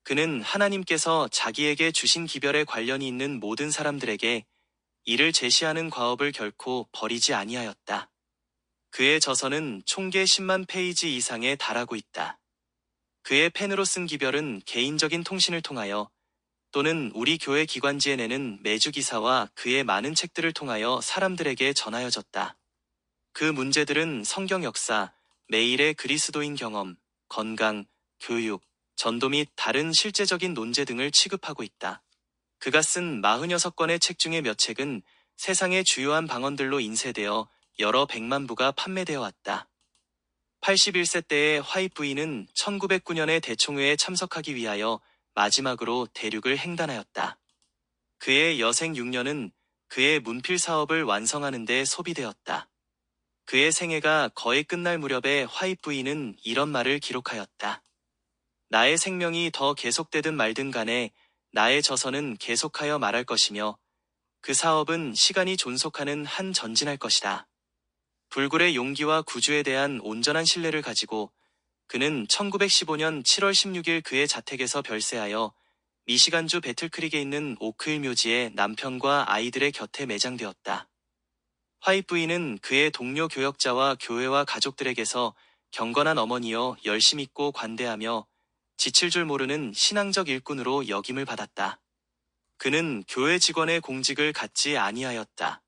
그는 하나님께서 자기에게 주신 기별에 관련이 있는 모든 사람들에게 이를 제시하는 과업을 결코 버리지 아니하였다. 그의 저서는 총계 10만 페이지 이상에 달하고 있다. 그의 펜으로 쓴 기별은 개인적인 통신을 통하여 또는 우리 교회 기관지에 내는 매주 기사와 그의 많은 책들을 통하여 사람들에게 전하여졌다. 그 문제들은 성경 역사, 매일의 그리스도인 경험, 건강, 교육, 전도 및 다른 실제적인 논제 등을 취급하고 있다. 그가 쓴 46권의 책 중에 몇 책은 세상의 주요한 방언들로 인쇄되어 여러 백만 부가 판매되어 왔다. 81세 때의 화이트 부인은 1909년의 대총회에 참석하기 위하여 마지막으로 대륙을 횡단하였다. 그의 여생 6년은 그의 문필 사업을 완성하는 데 소비되었다. 그의 생애가 거의 끝날 무렵에 화이트 부인은 이런 말을 기록하였다. 나의 생명이 더 계속되든 말든 간에 나의 저서는 계속하여 말할 것이며 그 사업은 시간이 존속하는 한 전진할 것이다. 불굴의 용기와 구주에 대한 온전한 신뢰를 가지고 그는 1915년 7월 16일 그의 자택에서 별세하여 미시간주 배틀크릭에 있는 오크힐 묘지에 남편과 아이들의 곁에 매장되었다. 화이트 부인은 그의 동료 교역자와 교회와 가족들에게서 경건한 어머니여 열심 있고 관대하며 지칠 줄 모르는 신앙적 일꾼으로 역임을 받았다. 그는 교회 직원의 공직을 갖지 아니하였다.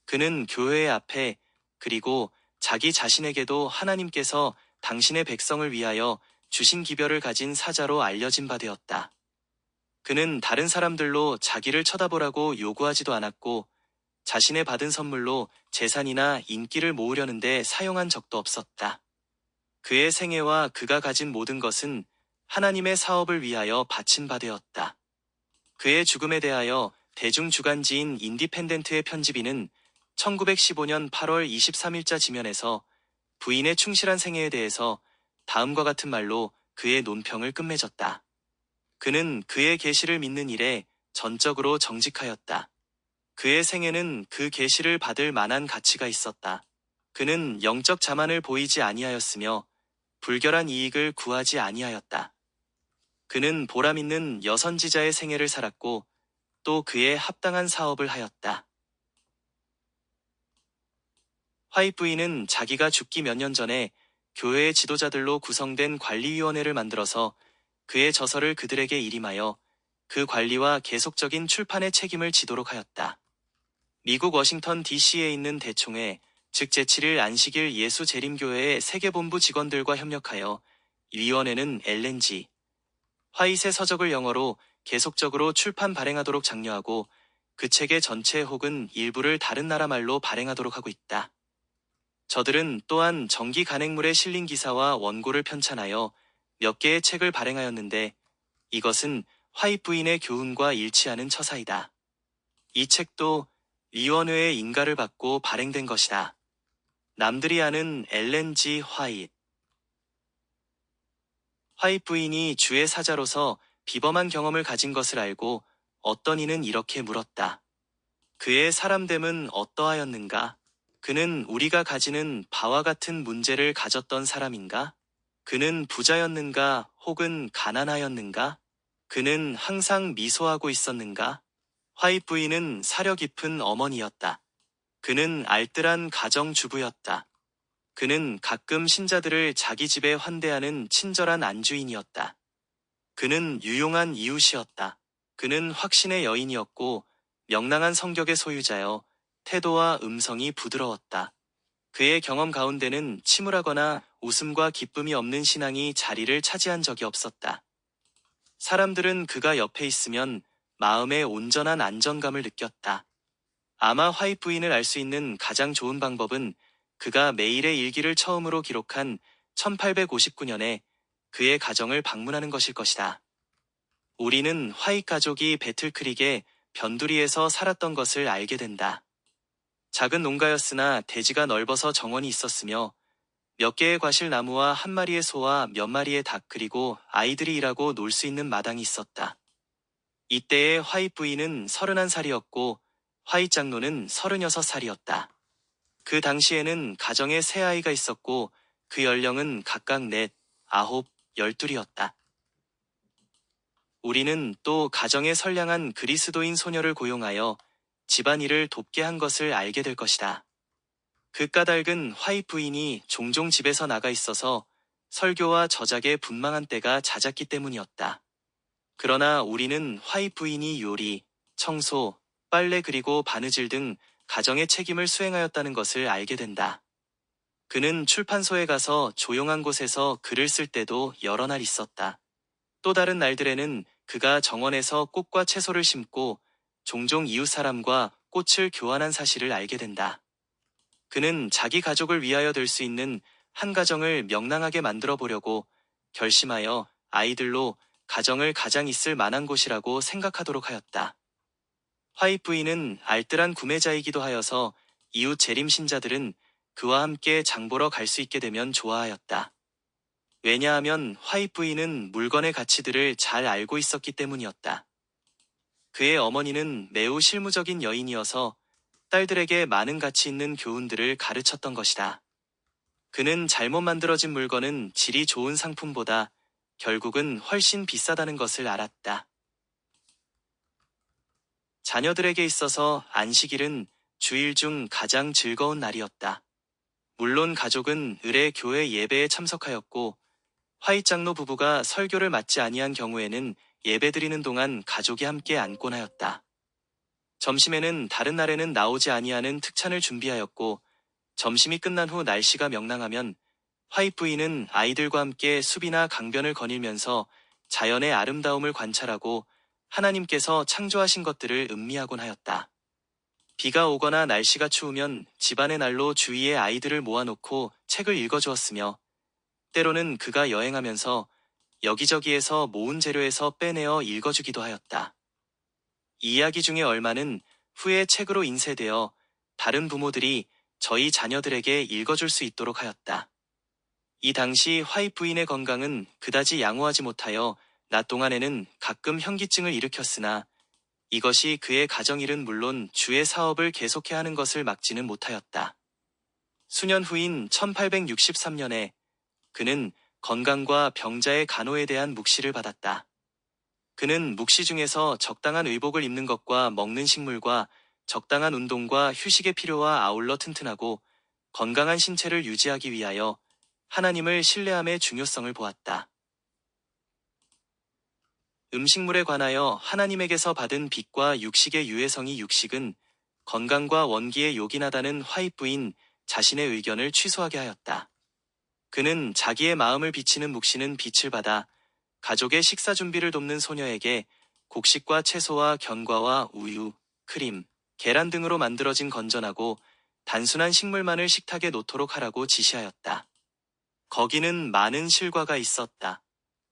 그는 교회 앞에 그리고 자기 자신에게도 하나님께서 당신의 백성을 위하여 주신 기별을 가진 사자로 알려진 바 되었다. 그는 다른 사람들로 자기를 쳐다보라고 요구하지도 않았고 자신의 받은 선물로 재산이나 인기를 모으려는데 사용한 적도 없었다. 그의 생애와 그가 가진 모든 것은 하나님의 사업을 위하여 바친 바 되었다. 그의 죽음에 대하여 대중주간지인 인디펜덴트의 편집인은 1915년 8월 23일자 지면에서 부인의 충실한 생애에 대해서 다음과 같은 말로 그의 논평을 끝맺었다. 그는 그의 계시를 믿는 일에 전적으로 정직하였다. 그의 생애는 그 계시를 받을 만한 가치가 있었다. 그는 영적 자만을 보이지 아니하였으며 불결한 이익을 구하지 아니하였다. 그는 보람있는 여선지자의 생애를 살았고 또 그에 합당한 사업을 하였다. 화이트 부인은 자기가 죽기 몇 년 전에 교회의 지도자들로 구성된 관리위원회를 만들어서 그의 저서를 그들에게 일임하여 그 관리와 계속적인 출판의 책임을 지도록 하였다. 미국 워싱턴 DC에 있는 대총회, 즉 제7일 안식일 예수 재림교회의 세계본부 직원들과 협력하여 위원회는 엘렌 G. 화이트의 서적을 영어로 계속적으로 출판 발행하도록 장려하고 그 책의 전체 혹은 일부를 다른 나라 말로 발행하도록 하고 있다. 저들은 또한 정기 간행물의 실린 기사와 원고를 편찬하여 몇 개의 책을 발행하였는데 이것은 화이트 부인의 교훈과 일치하는 처사이다. 이 책도 위원회의 인가를 받고 발행된 것이다. 남들이 아는 엘렌 G. 화이트. 화이트 부인이 주의 사자로서 비범한 경험을 가진 것을 알고 어떤 이는 이렇게 물었다. 그의 사람됨은 어떠하였는가? 그는 우리가 가지는 바와 같은 문제를 가졌던 사람인가? 그는 부자였는가 혹은 가난하였는가? 그는 항상 미소하고 있었는가? 화이트 부인은 사려 깊은 어머니였다. 그는 알뜰한 가정주부였다. 그는 가끔 신자들을 자기 집에 환대하는 친절한 안주인이었다. 그는 유용한 이웃이었다. 그는 확신의 여인이었고 명랑한 성격의 소유자여 태도와 음성이 부드러웠다. 그의 경험 가운데는 침울하거나 웃음과 기쁨이 없는 신앙이 자리를 차지한 적이 없었다. 사람들은 그가 옆에 있으면 마음의 온전한 안정감을 느꼈다. 아마 화이트 부인을 알 수 있는 가장 좋은 방법은 그가 매일의 일기를 처음으로 기록한 1859년에 그의 가정을 방문하는 것일 것이다. 우리는 화이트 가족이 배틀크릭의 변두리에서 살았던 것을 알게 된다. 작은 농가였으나 대지가 넓어서 정원이 있었으며 몇 개의 과실나무와 한 마리의 소와 몇 마리의 닭 그리고 아이들이 일하고 놀 수 있는 마당이 있었다. 이때의 화이트 부인은 31살이었고 화이트 장로는 36살이었다. 그 당시에는 가정에 세 아이가 있었고 그 연령은 각각 4, 9, 12이었다. 우리는 또 가정에 선량한 그리스도인 소녀를 고용하여 집안일을 돕게 한 것을 알게 될 것이다. 그 까닭은 화이트 부인이 종종 집에서 나가 있어서 설교와 저작에 분망한 때가 잦았기 때문이었다. 그러나 우리는 화이트 부인이 요리, 청소, 빨래 그리고 바느질 등 가정의 책임을 수행하였다는 것을 알게 된다. 그는 출판소에 가서 조용한 곳에서 글을 쓸 때도 여러 날 있었다. 또 다른 날들에는 그가 정원에서 꽃과 채소를 심고 종종 이웃 사람과 꽃을 교환한 사실을 알게 된다. 그는 자기 가족을 위하여 될 수 있는 한 가정을 명랑하게 만들어 보려고 결심하여 아이들로 가정을 가장 있을 만한 곳이라고 생각하도록 하였다. 화이트 부인은 알뜰한 구매자이기도 하여서 이웃 재림신자들은 그와 함께 장보러 갈 수 있게 되면 좋아하였다. 왜냐하면 화이트 부인은 물건의 가치들을 잘 알고 있었기 때문이었다. 그의 어머니는 매우 실무적인 여인이어서 딸들에게 많은 가치 있는 교훈들을 가르쳤던 것이다. 그는 잘못 만들어진 물건은 질이 좋은 상품보다 결국은 훨씬 비싸다는 것을 알았다. 자녀들에게 있어서 안식일은 주일 중 가장 즐거운 날이었다. 물론 가족은 을의 교회 예배에 참석하였고 화이트 장로 부부가 설교를 맡지 아니한 경우에는 예배드리는 동안 가족이 함께 앉곤 하였다. 점심에는 다른 날에는 나오지 아니하는 특찬을 준비하였고 점심이 끝난 후 날씨가 명랑하면 화이트 부인은 아이들과 함께 숲이나 강변을 거닐면서 자연의 아름다움을 관찰하고 하나님께서 창조하신 것들을 음미하곤 하였다. 비가 오거나 날씨가 추우면 집안의 난로 주위에 아이들을 모아놓고 책을 읽어주었으며 때로는 그가 여행하면서 여기저기에서 모은 재료에서 빼내어 읽어주기도 하였다. 이 이야기 중에 얼마는 후에 책으로 인쇄되어 다른 부모들이 저희 자녀들에게 읽어줄 수 있도록 하였다. 이 당시 화이트 부인의 건강은 그다지 양호하지 못하여 낮 동안에는 가끔 현기증을 일으켰으나 이것이 그의 가정일은 물론 주의 사업을 계속해야 하는 것을 막지는 못하였다. 수년 후인 1863년에 그는 건강과 병자의 간호에 대한 묵시를 받았다. 그는 묵시 중에서 적당한 의복을 입는 것과 먹는 식물과 적당한 운동과 휴식의 필요와 아울러 튼튼하고 건강한 신체를 유지하기 위하여 하나님을 신뢰함의 중요성을 보았다. 음식물에 관하여 하나님에게서 받은 빛과 육식의 유해성이 육식은 건강과 원기에 요긴하다는 화이트 부인 자신의 의견을 취소하게 하였다. 그는 자기의 마음을 비치는 묵시는 빛을 받아 가족의 식사 준비를 돕는 소녀에게 곡식과 채소와 견과와 우유, 크림, 계란 등으로 만들어진 건전하고 단순한 식물만을 식탁에 놓도록 하라고 지시하였다. 거기는 많은 실과가 있었다.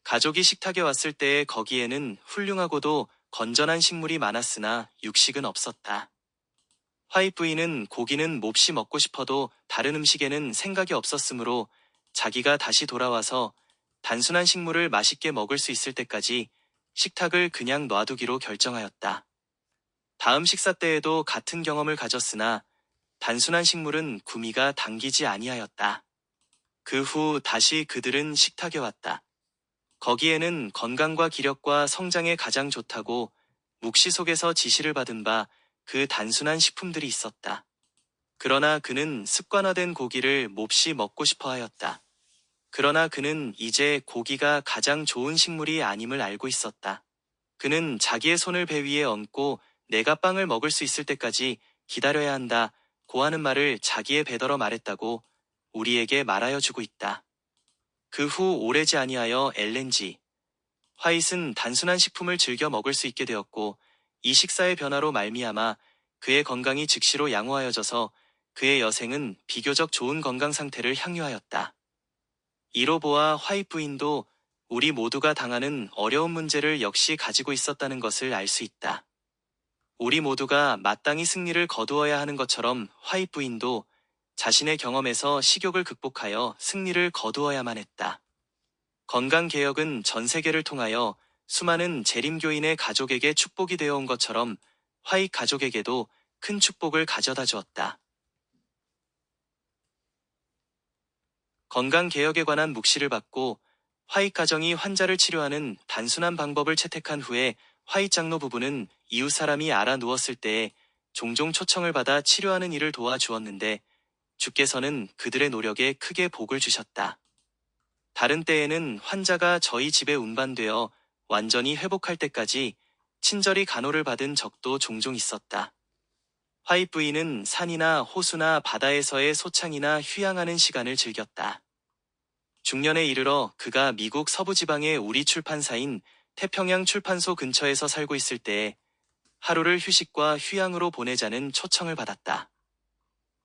가족이 식탁에 왔을 때에 거기에는 훌륭하고도 건전한 식물이 많았으나 육식은 없었다. 화이트 부인은 고기는 몹시 먹고 싶어도 다른 음식에는 생각이 없었으므로 자기가 다시 돌아와서 단순한 식물을 맛있게 먹을 수 있을 때까지 식탁을 그냥 놔두기로 결정하였다. 다음 식사 때에도 같은 경험을 가졌으나 단순한 식물은 구미가 당기지 아니하였다. 그 후 다시 그들은 식탁에 왔다. 거기에는 건강과 기력과 성장에 가장 좋다고 묵시 속에서 지시를 받은 바 그 단순한 식품들이 있었다. 그러나 그는 습관화된 고기를 몹시 먹고 싶어 하였다. 그러나 그는 이제 고기가 가장 좋은 식물이 아님을 알고 있었다. 그는 자기의 손을 배 위에 얹고 내가 빵을 먹을 수 있을 때까지 기다려야 한다 고 하는 말을 자기의 배더러 말했다고 우리에게 말하여 주고 있다. 그 후 오래지 아니하여 엘렌지 화이트는 단순한 식품을 즐겨 먹을 수 있게 되었고 이 식사의 변화로 말미암아 그의 건강이 즉시로 양호하여져서 그의 여생은 비교적 좋은 건강 상태를 향유하였다. 이로 보아 화이트 부인도 우리 모두가 당하는 어려운 문제를 역시 가지고 있었다는 것을 알 수 있다. 우리 모두가 마땅히 승리를 거두어야 하는 것처럼 화이트 부인도 자신의 경험에서 식욕을 극복하여 승리를 거두어야만 했다. 건강개혁은 전 세계를 통하여 수많은 재림교인의 가족에게 축복이 되어 온 것처럼 화이트 가족에게도 큰 축복을 가져다 주었다. 건강개혁에 관한 묵시를 받고 화이트 가정이 환자를 치료하는 단순한 방법을 채택한 후에 화이트 장로 부부는 이웃 사람이 알아 누웠을 때에 종종 초청을 받아 치료하는 일을 도와주었는데 주께서는 그들의 노력에 크게 복을 주셨다. 다른 때에는 환자가 저희 집에 운반되어 완전히 회복할 때까지 친절히 간호를 받은 적도 종종 있었다. 화이트 부인은 산이나 호수나 바다에서의 소창이나 휴양하는 시간을 즐겼다. 중년에 이르러 그가 미국 서부지방의 우리 출판사인 태평양 출판소 근처에서 살고 있을 때에 하루를 휴식과 휴양으로 보내자는 초청을 받았다.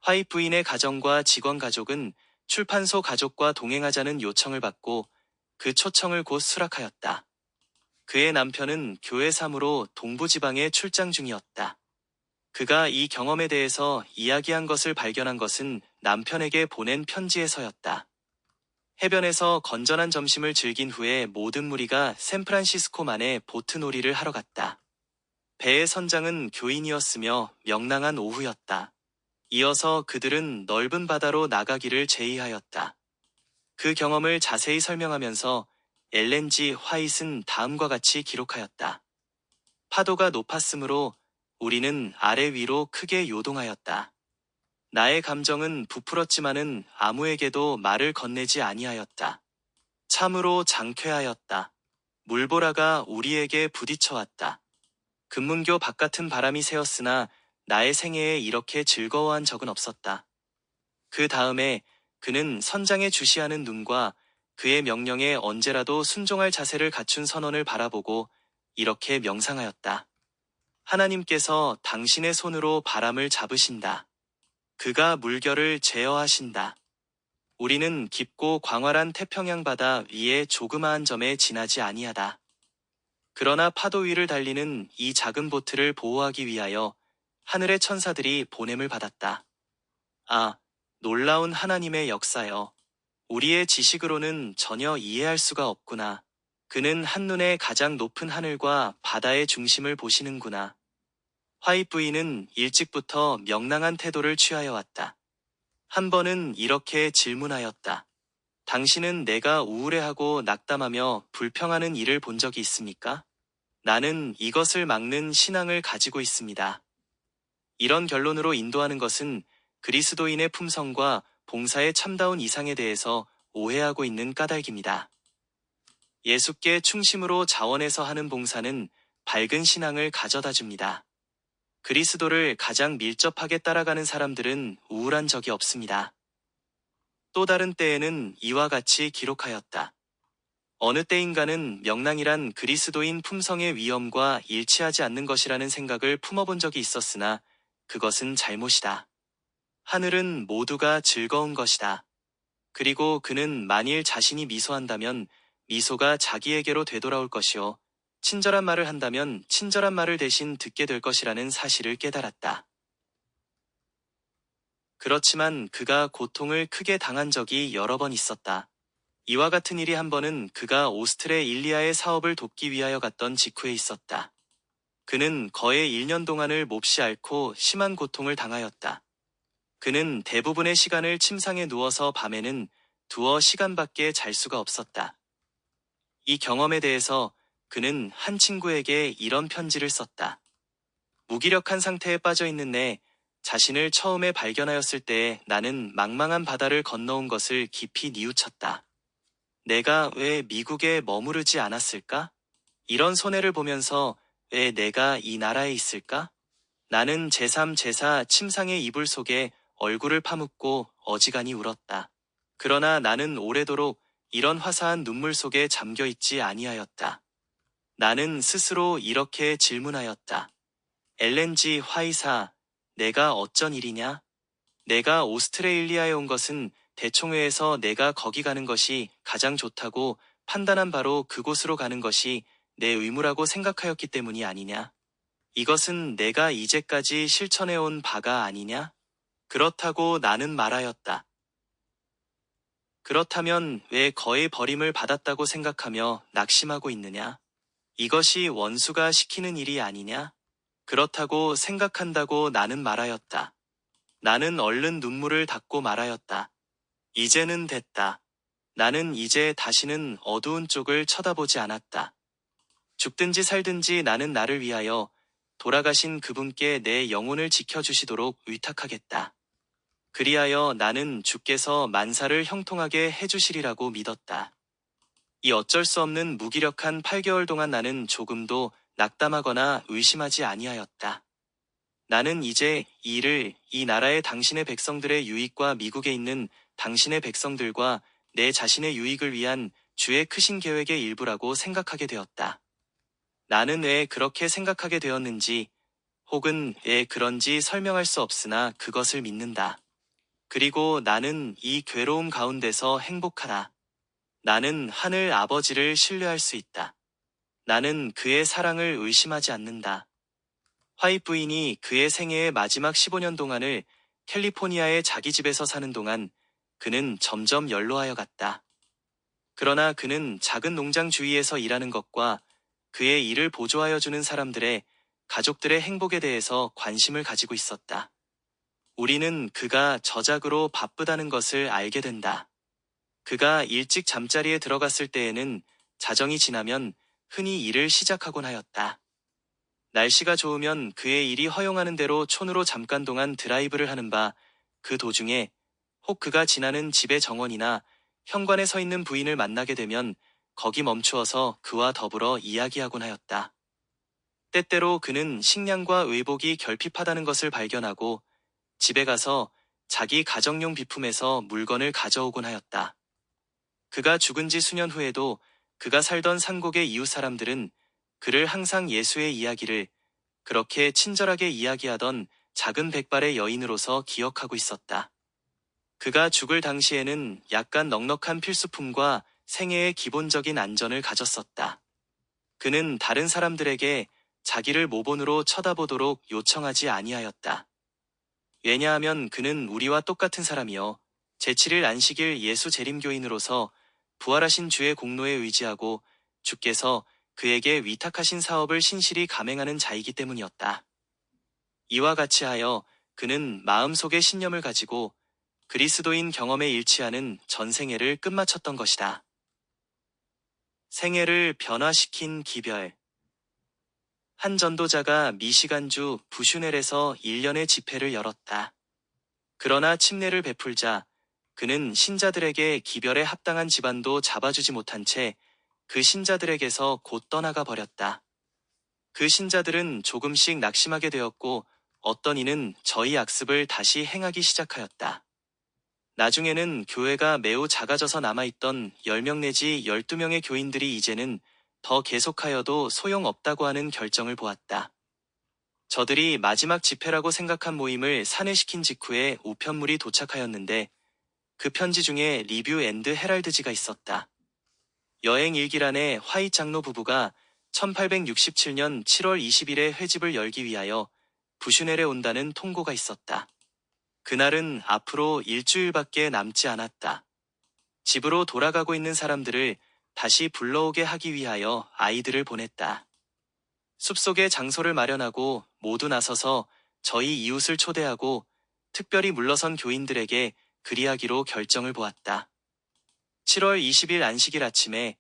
화이트 부인의 가정과 직원 가족은 출판소 가족과 동행하자는 요청을 받고 그 초청을 곧 수락하였다. 그의 남편은 교회 사무로 동부지방에 출장 중이었다. 그가 이 경험에 대해서 이야기한 것을 발견한 것은 남편에게 보낸 편지에서였다. 해변에서 건전한 점심을 즐긴 후에 모든 무리가 샌프란시스코만의 보트놀이를 하러 갔다. 배의 선장은 교인이었으며 명랑한 오후였다. 이어서 그들은 넓은 바다로 나가기를 제의하였다. 그 경험을 자세히 설명하면서 엘렌지 화이트는 다음과 같이 기록하였다. 파도가 높았으므로 우리는 아래 위로 크게 요동하였다. 나의 감정은 부풀었지만은 아무에게도 말을 건네지 아니하였다. 참으로 장쾌하였다. 물보라가 우리에게 부딪혀왔다. 금문교 바깥은 바람이 새었으나 나의 생애에 이렇게 즐거워한 적은 없었다. 그 다음에 그는 선장의 주시하는 눈과 그의 명령에 언제라도 순종할 자세를 갖춘 선원을 바라보고 이렇게 명상하였다. 하나님께서 당신의 손으로 바람을 잡으신다. 그가 물결을 제어하신다. 우리는 깊고 광활한 태평양 바다 위에 조그마한 점에 지나지 아니하다. 그러나 파도 위를 달리는 이 작은 보트를 보호하기 위하여 하늘의 천사들이 보냄을 받았다. 아, 놀라운 하나님의 역사여. 우리의 지식으로는 전혀 이해할 수가 없구나. 그는 한눈에 가장 높은 하늘과 바다의 중심을 보시는구나. 화이트 부인은 일찍부터 명랑한 태도를 취하여 왔다. 한 번은 이렇게 질문하였다. 당신은 내가 우울해하고 낙담하며 불평하는 일을 본 적이 있습니까? 나는 이것을 막는 신앙을 가지고 있습니다. 이런 결론으로 인도하는 것은 그리스도인의 품성과 봉사의 참다운 이상에 대해서 오해하고 있는 까닭입니다. 예수께 충심으로 자원해서 하는 봉사는 밝은 신앙을 가져다 줍니다. 그리스도를 가장 밀접하게 따라가는 사람들은 우울한 적이 없습니다. 또 다른 때에는 이와 같이 기록하였다. 어느 때인가는 명랑이란 그리스도인 품성의 위엄과 일치하지 않는 것이라는 생각을 품어본 적이 있었으나 그것은 잘못이다. 하늘은 모두가 즐거운 것이다. 그리고 그는 만일 자신이 미소한다면 미소가 자기에게로 되돌아올 것이요. 친절한 말을 한다면 친절한 말을 대신 듣게 될 것이라는 사실을 깨달았다. 그렇지만 그가 고통을 크게 당한 적이 여러 번 있었다. 이와 같은 일이 한 번은 그가 오스트레일리아의 사업을 돕기 위하여 갔던 직후에 있었다. 그는 거의 1년 동안을 몹시 앓고 심한 고통을 당하였다. 그는 대부분의 시간을 침상에 누워서 밤에는 두어 시간밖에 잘 수가 없었다. 이 경험에 대해서 그는 한 친구에게 이런 편지를 썼다. 무기력한 상태에 빠져 있는 내 자신을 처음에 발견하였을 때 나는 망망한 바다를 건너온 것을 깊이 뉘우쳤다. 내가 왜 미국에 머무르지 않았을까? 이런 손해를 보면서 왜 내가 이 나라에 있을까? 나는 제3, 제4 침상의 이불 속에 얼굴을 파묻고 어지간히 울었다. 그러나 나는 오래도록 이런 화사한 눈물 속에 잠겨 있지 아니하였다. 나는 스스로 이렇게 질문하였다. 엘렌지 화이사, 내가 어쩐 일이냐? 내가 오스트레일리아에 온 것은 대총회에서 내가 거기 가는 것이 가장 좋다고 판단한 바로 그곳으로 가는 것이 내 의무라고 생각하였기 때문이 아니냐? 이것은 내가 이제까지 실천해온 바가 아니냐? 그렇다고 나는 말하였다. 그렇다면 왜 거의 버림을 받았다고 생각하며 낙심하고 있느냐? 이것이 원수가 시키는 일이 아니냐? 그렇다고 생각한다고 나는 말하였다. 나는 얼른 눈물을 닦고 말하였다. 이제는 됐다. 나는 이제 다시는 어두운 쪽을 쳐다보지 않았다. 죽든지 살든지 나는 나를 위하여 돌아가신 그분께 내 영혼을 지켜주시도록 의탁하겠다. 그리하여 나는 주께서 만사를 형통하게 해주시리라고 믿었다. 이 어쩔 수 없는 무기력한 8개월 동안 나는 조금도 낙담하거나 의심하지 아니하였다. 나는 이제 이 일을 이 나라의 당신의 백성들의 유익과 미국에 있는 당신의 백성들과 내 자신의 유익을 위한 주의 크신 계획의 일부라고 생각하게 되었다. 나는 왜 그렇게 생각하게 되었는지 혹은 왜 그런지 설명할 수 없으나 그것을 믿는다. 그리고 나는 이 괴로움 가운데서 행복하다. 나는 하늘 아버지를 신뢰할 수 있다. 나는 그의 사랑을 의심하지 않는다. 화이트 부인이 그의 생애의 마지막 15년 동안을 캘리포니아의 자기 집에서 사는 동안 그는 점점 연로하여 갔다. 그러나 그는 작은 농장 주위에서 일하는 것과 그의 일을 보조하여 주는 사람들의 가족들의 행복에 대해서 관심을 가지고 있었다. 우리는 그가 저작으로 바쁘다는 것을 알게 된다. 그가 일찍 잠자리에 들어갔을 때에는 자정이 지나면 흔히 일을 시작하곤 하였다. 날씨가 좋으면 그의 일이 허용하는 대로 촌으로 잠깐 동안 드라이브를 하는 바 그 도중에 혹 그가 지나는 집의 정원이나 현관에 서 있는 부인을 만나게 되면 거기 멈추어서 그와 더불어 이야기하곤 하였다. 때때로 그는 식량과 의복이 결핍하다는 것을 발견하고 집에 가서 자기 가정용 비품에서 물건을 가져오곤 하였다. 그가 죽은 지 수년 후에도 그가 살던 산곡의 이웃 사람들은 그를 항상 예수의 이야기를 그렇게 친절하게 이야기하던 작은 백발의 여인으로서 기억하고 있었다. 그가 죽을 당시에는 약간 넉넉한 필수품과 생애의 기본적인 안전을 가졌었다. 그는 다른 사람들에게 자기를 모본으로 쳐다보도록 요청하지 아니하였다. 왜냐하면 그는 우리와 똑같은 사람이요 제7일 안식일 예수 재림교인으로서 부활하신 주의 공로에 의지하고 주께서 그에게 위탁하신 사업을 신실히 감행하는 자이기 때문이었다. 이와 같이 하여 그는 마음속의 신념을 가지고 그리스도인 경험에 일치하는 전생애를 끝마쳤던 것이다. 생애를 변화시킨 기별. 한 전도자가 미시간주 부슈넬에서 1년의 집회를 열었다. 그러나 침례를 베풀자 그는 신자들에게 기별에 합당한 집안도 잡아주지 못한 채 그 신자들에게서 곧 떠나가 버렸다. 그 신자들은 조금씩 낙심하게 되었고 어떤 이는 저희 악습을 다시 행하기 시작하였다. 나중에는 교회가 매우 작아져서 남아있던 10명 내지 12명의 교인들이 이제는 더 계속하여도 소용없다고 하는 결정을 보았다. 저들이 마지막 집회라고 생각한 모임을 산회시킨 직후에 우편물이 도착하였는데 그 편지 중에 리뷰 앤드 헤랄드지가 있었다. 여행 일기란에 화이트 장로 부부가 1867년 7월 20일에 회집을 열기 위하여 부슈넬에 온다는 통고가 있었다. 그날은 앞으로 일주일밖에 남지 않았다. 집으로 돌아가고 있는 사람들을 다시 불러오게 하기 위하여 아이들을 보냈다. 숲속에 장소를 마련하고 모두 나서서 저희 이웃을 초대하고 특별히 물러선 교인들에게 그리하기로 결정을 보았다. 7월 20일 안식일 아침에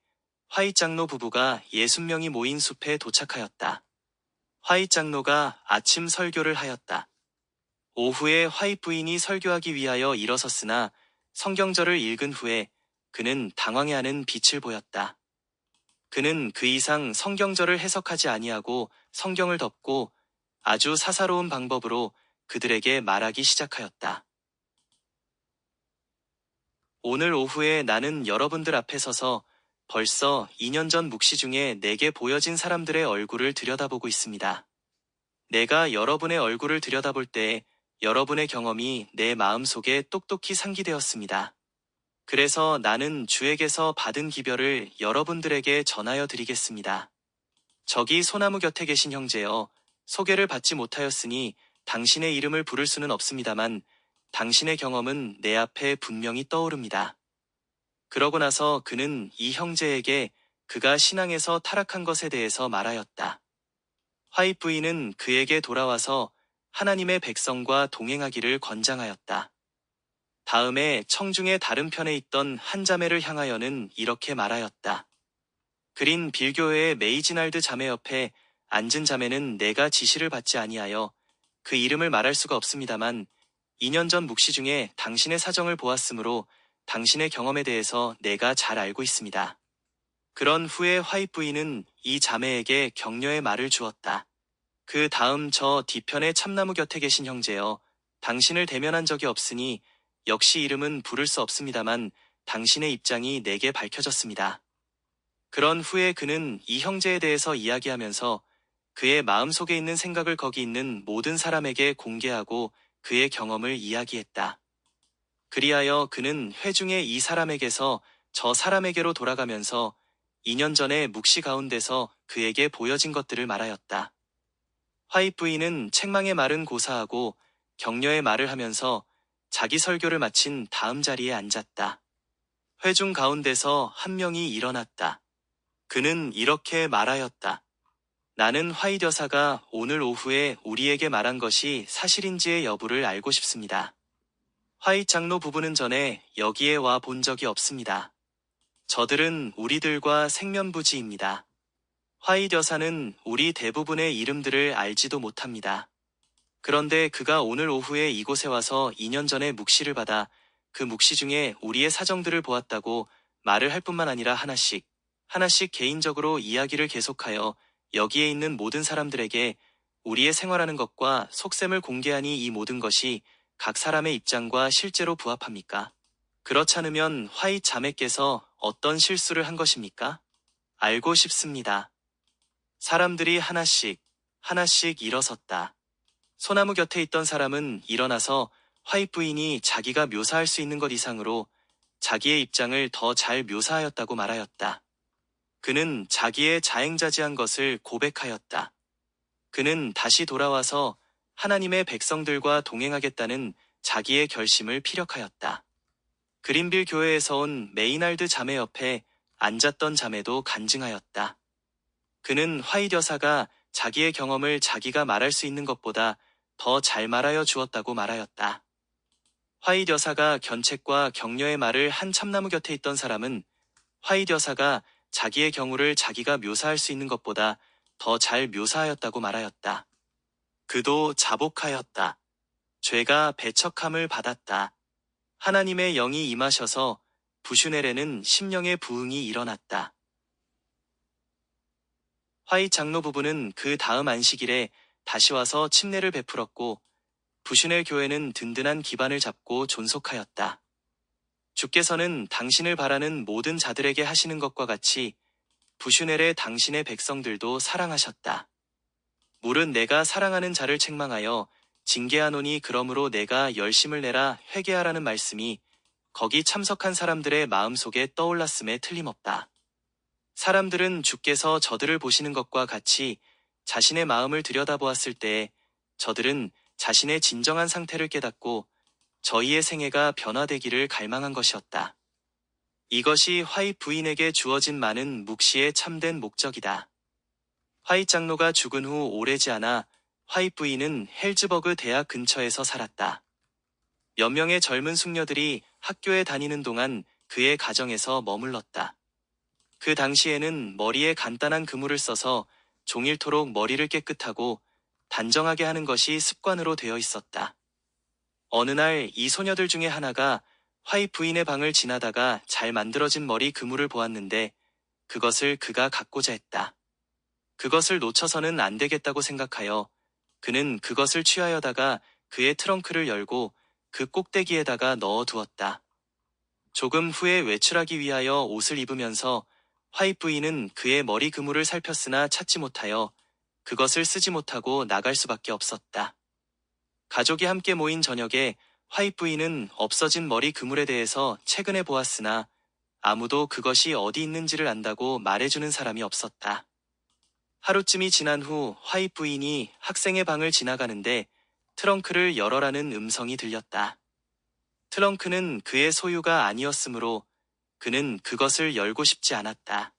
화이트 장로 부부가 60명이 모인 숲에 도착하였다. 화이트 장로가 아침 설교를 하였다. 오후에 화이트 부인이 설교하기 위하여 일어섰으나 성경절을 읽은 후에 그는 당황해하는 빛을 보였다. 그는 그 이상 성경절을 해석하지 아니하고 성경을 덮고 아주 사사로운 방법으로 그들에게 말하기 시작하였다. 오늘 오후에 나는 여러분들 앞에 서서 벌써 2년 전 묵시 중에 내게 보여진 사람들의 얼굴을 들여다보고 있습니다. 내가 여러분의 얼굴을 들여다볼 때 여러분의 경험이 내 마음속에 똑똑히 상기되었습니다. 그래서 나는 주에게서 받은 기별을 여러분들에게 전하여 드리겠습니다. 저기 소나무 곁에 계신 형제여, 소개를 받지 못하였으니 당신의 이름을 부를 수는 없습니다만 당신의 경험은 내 앞에 분명히 떠오릅니다. 그러고 나서 그는 이 형제에게 그가 신앙에서 타락한 것에 대해서 말하였다. 화이트 부인은 그에게 돌아와서 하나님의 백성과 동행하기를 권장하였다. 다음에 청중의 다른 편에 있던 한 자매를 향하여는 이렇게 말하였다. 그린 빌교회의 메이지날드 자매 옆에 앉은 자매는 내가 지시를 받지 아니하여 그 이름을 말할 수가 없습니다만 2년 전 묵시 중에 당신의 사정을 보았으므로 당신의 경험에 대해서 내가 잘 알고 있습니다. 그런 후에 화이트 부인은 이 자매에게 격려의 말을 주었다. 그 다음 저 뒤편의 참나무 곁에 계신 형제여, 당신을 대면한 적이 없으니 역시 이름은 부를 수 없습니다만 당신의 입장이 내게 밝혀졌습니다. 그런 후에 그는 이 형제에 대해서 이야기하면서 그의 마음속에 있는 생각을 거기 있는 모든 사람에게 공개하고 그의 경험을 이야기했다. 그리하여 그는 회중의 이 사람에게서 저 사람에게로 돌아가면서 2년 전에 묵시 가운데서 그에게 보여진 것들을 말하였다. 화이트 부인은 책망의 말은 고사하고 격려의 말을 하면서 자기 설교를 마친 다음 자리에 앉았다. 회중 가운데서 한 명이 일어났다. 그는 이렇게 말하였다. 나는 화이트 여사가 오늘 오후에 우리에게 말한 것이 사실인지의 여부를 알고 싶습니다. 화이트 장로 부부는 전에 여기에 와 본 적이 없습니다. 저들은 우리들과 생면부지입니다. 화이트 여사는 우리 대부분의 이름들을 알지도 못합니다. 그런데 그가 오늘 오후에 이곳에 와서 2년 전에 묵시를 받아 그 묵시 중에 우리의 사정들을 보았다고 말을 할 뿐만 아니라 하나씩 개인적으로 이야기를 계속하여 여기에 있는 모든 사람들에게 우리의 생활하는 것과 속셈을 공개하니 이 모든 것이 각 사람의 입장과 실제로 부합합니까? 그렇지 않으면 화이트 자매께서 어떤 실수를 한 것입니까? 알고 싶습니다. 사람들이 하나씩 일어섰다. 소나무 곁에 있던 사람은 일어나서 화이트 부인이 자기가 묘사할 수 있는 것 이상으로 자기의 입장을 더 잘 묘사하였다고 말하였다. 그는 자기의 자행자지한 것을 고백하였다. 그는 다시 돌아와서 하나님의 백성들과 동행하겠다는 자기의 결심을 피력하였다. 그린빌 교회에서 온 메이날드 자매 옆에 앉았던 자매도 간증하였다. 그는 화이트 여사가 자기의 경험을 자기가 말할 수 있는 것보다 더 잘 말하여 주었다고 말하였다. 화이트 여사가 견책과 격려의 말을 한 참나무 곁에 있던 사람은 화이트 여사가 자기의 경우를 자기가 묘사할 수 있는 것보다 더 잘 묘사하였다고 말하였다. 그도 자복하였다. 죄가 배척함을 받았다. 하나님의 영이 임하셔서 부슈넬에는 심령의 부흥이 일어났다. 화이트 장로 부부는 그 다음 안식일에 다시 와서 침례를 베풀었고 부슈넬 교회는 든든한 기반을 잡고 존속하였다. 주께서는 당신을 바라는 모든 자들에게 하시는 것과 같이 부슈넬의 당신의 백성들도 사랑하셨다. 물은 내가 사랑하는 자를 책망하여 징계하노니 그러므로 내가 열심을 내라 회개하라는 말씀이 거기 참석한 사람들의 마음속에 떠올랐음에 틀림없다. 사람들은 주께서 저들을 보시는 것과 같이 자신의 마음을 들여다보았을 때에 저들은 자신의 진정한 상태를 깨닫고 저희의 생애가 변화되기를 갈망한 것이었다. 이것이 화이트 부인에게 주어진 많은 묵시의 참된 목적이다. 화이트 장로가 죽은 후 오래지 않아 화이트 부인은 헬즈버그 대학 근처에서 살았다. 몇 명의 젊은 숙녀들이 학교에 다니는 동안 그의 가정에서 머물렀다. 그 당시에는 머리에 간단한 그물을 써서 종일토록 머리를 깨끗하고 단정하게 하는 것이 습관으로 되어 있었다. 어느 날 이 소녀들 중에 하나가 화이 부인의 방을 지나다가 잘 만들어진 머리 그물을 보았는데 그것을 그가 갖고자 했다. 그것을 놓쳐서는 안 되겠다고 생각하여 그는 그것을 취하여다가 그의 트렁크를 열고 그 꼭대기에다가 넣어 두었다. 조금 후에 외출하기 위하여 옷을 입으면서 화이 부인은 그의 머리 그물을 살폈으나 찾지 못하여 그것을 쓰지 못하고 나갈 수밖에 없었다. 가족이 함께 모인 저녁에 화이 부인은 없어진 머리 그물에 대해서 최근에 보았으나 아무도 그것이 어디 있는지를 안다고 말해주는 사람이 없었다. 하루쯤이 지난 후 화이 부인이 학생의 방을 지나가는데 트렁크를 열어라는 음성이 들렸다. 트렁크는 그의 소유가 아니었으므로 그는 그것을 열고 싶지 않았다.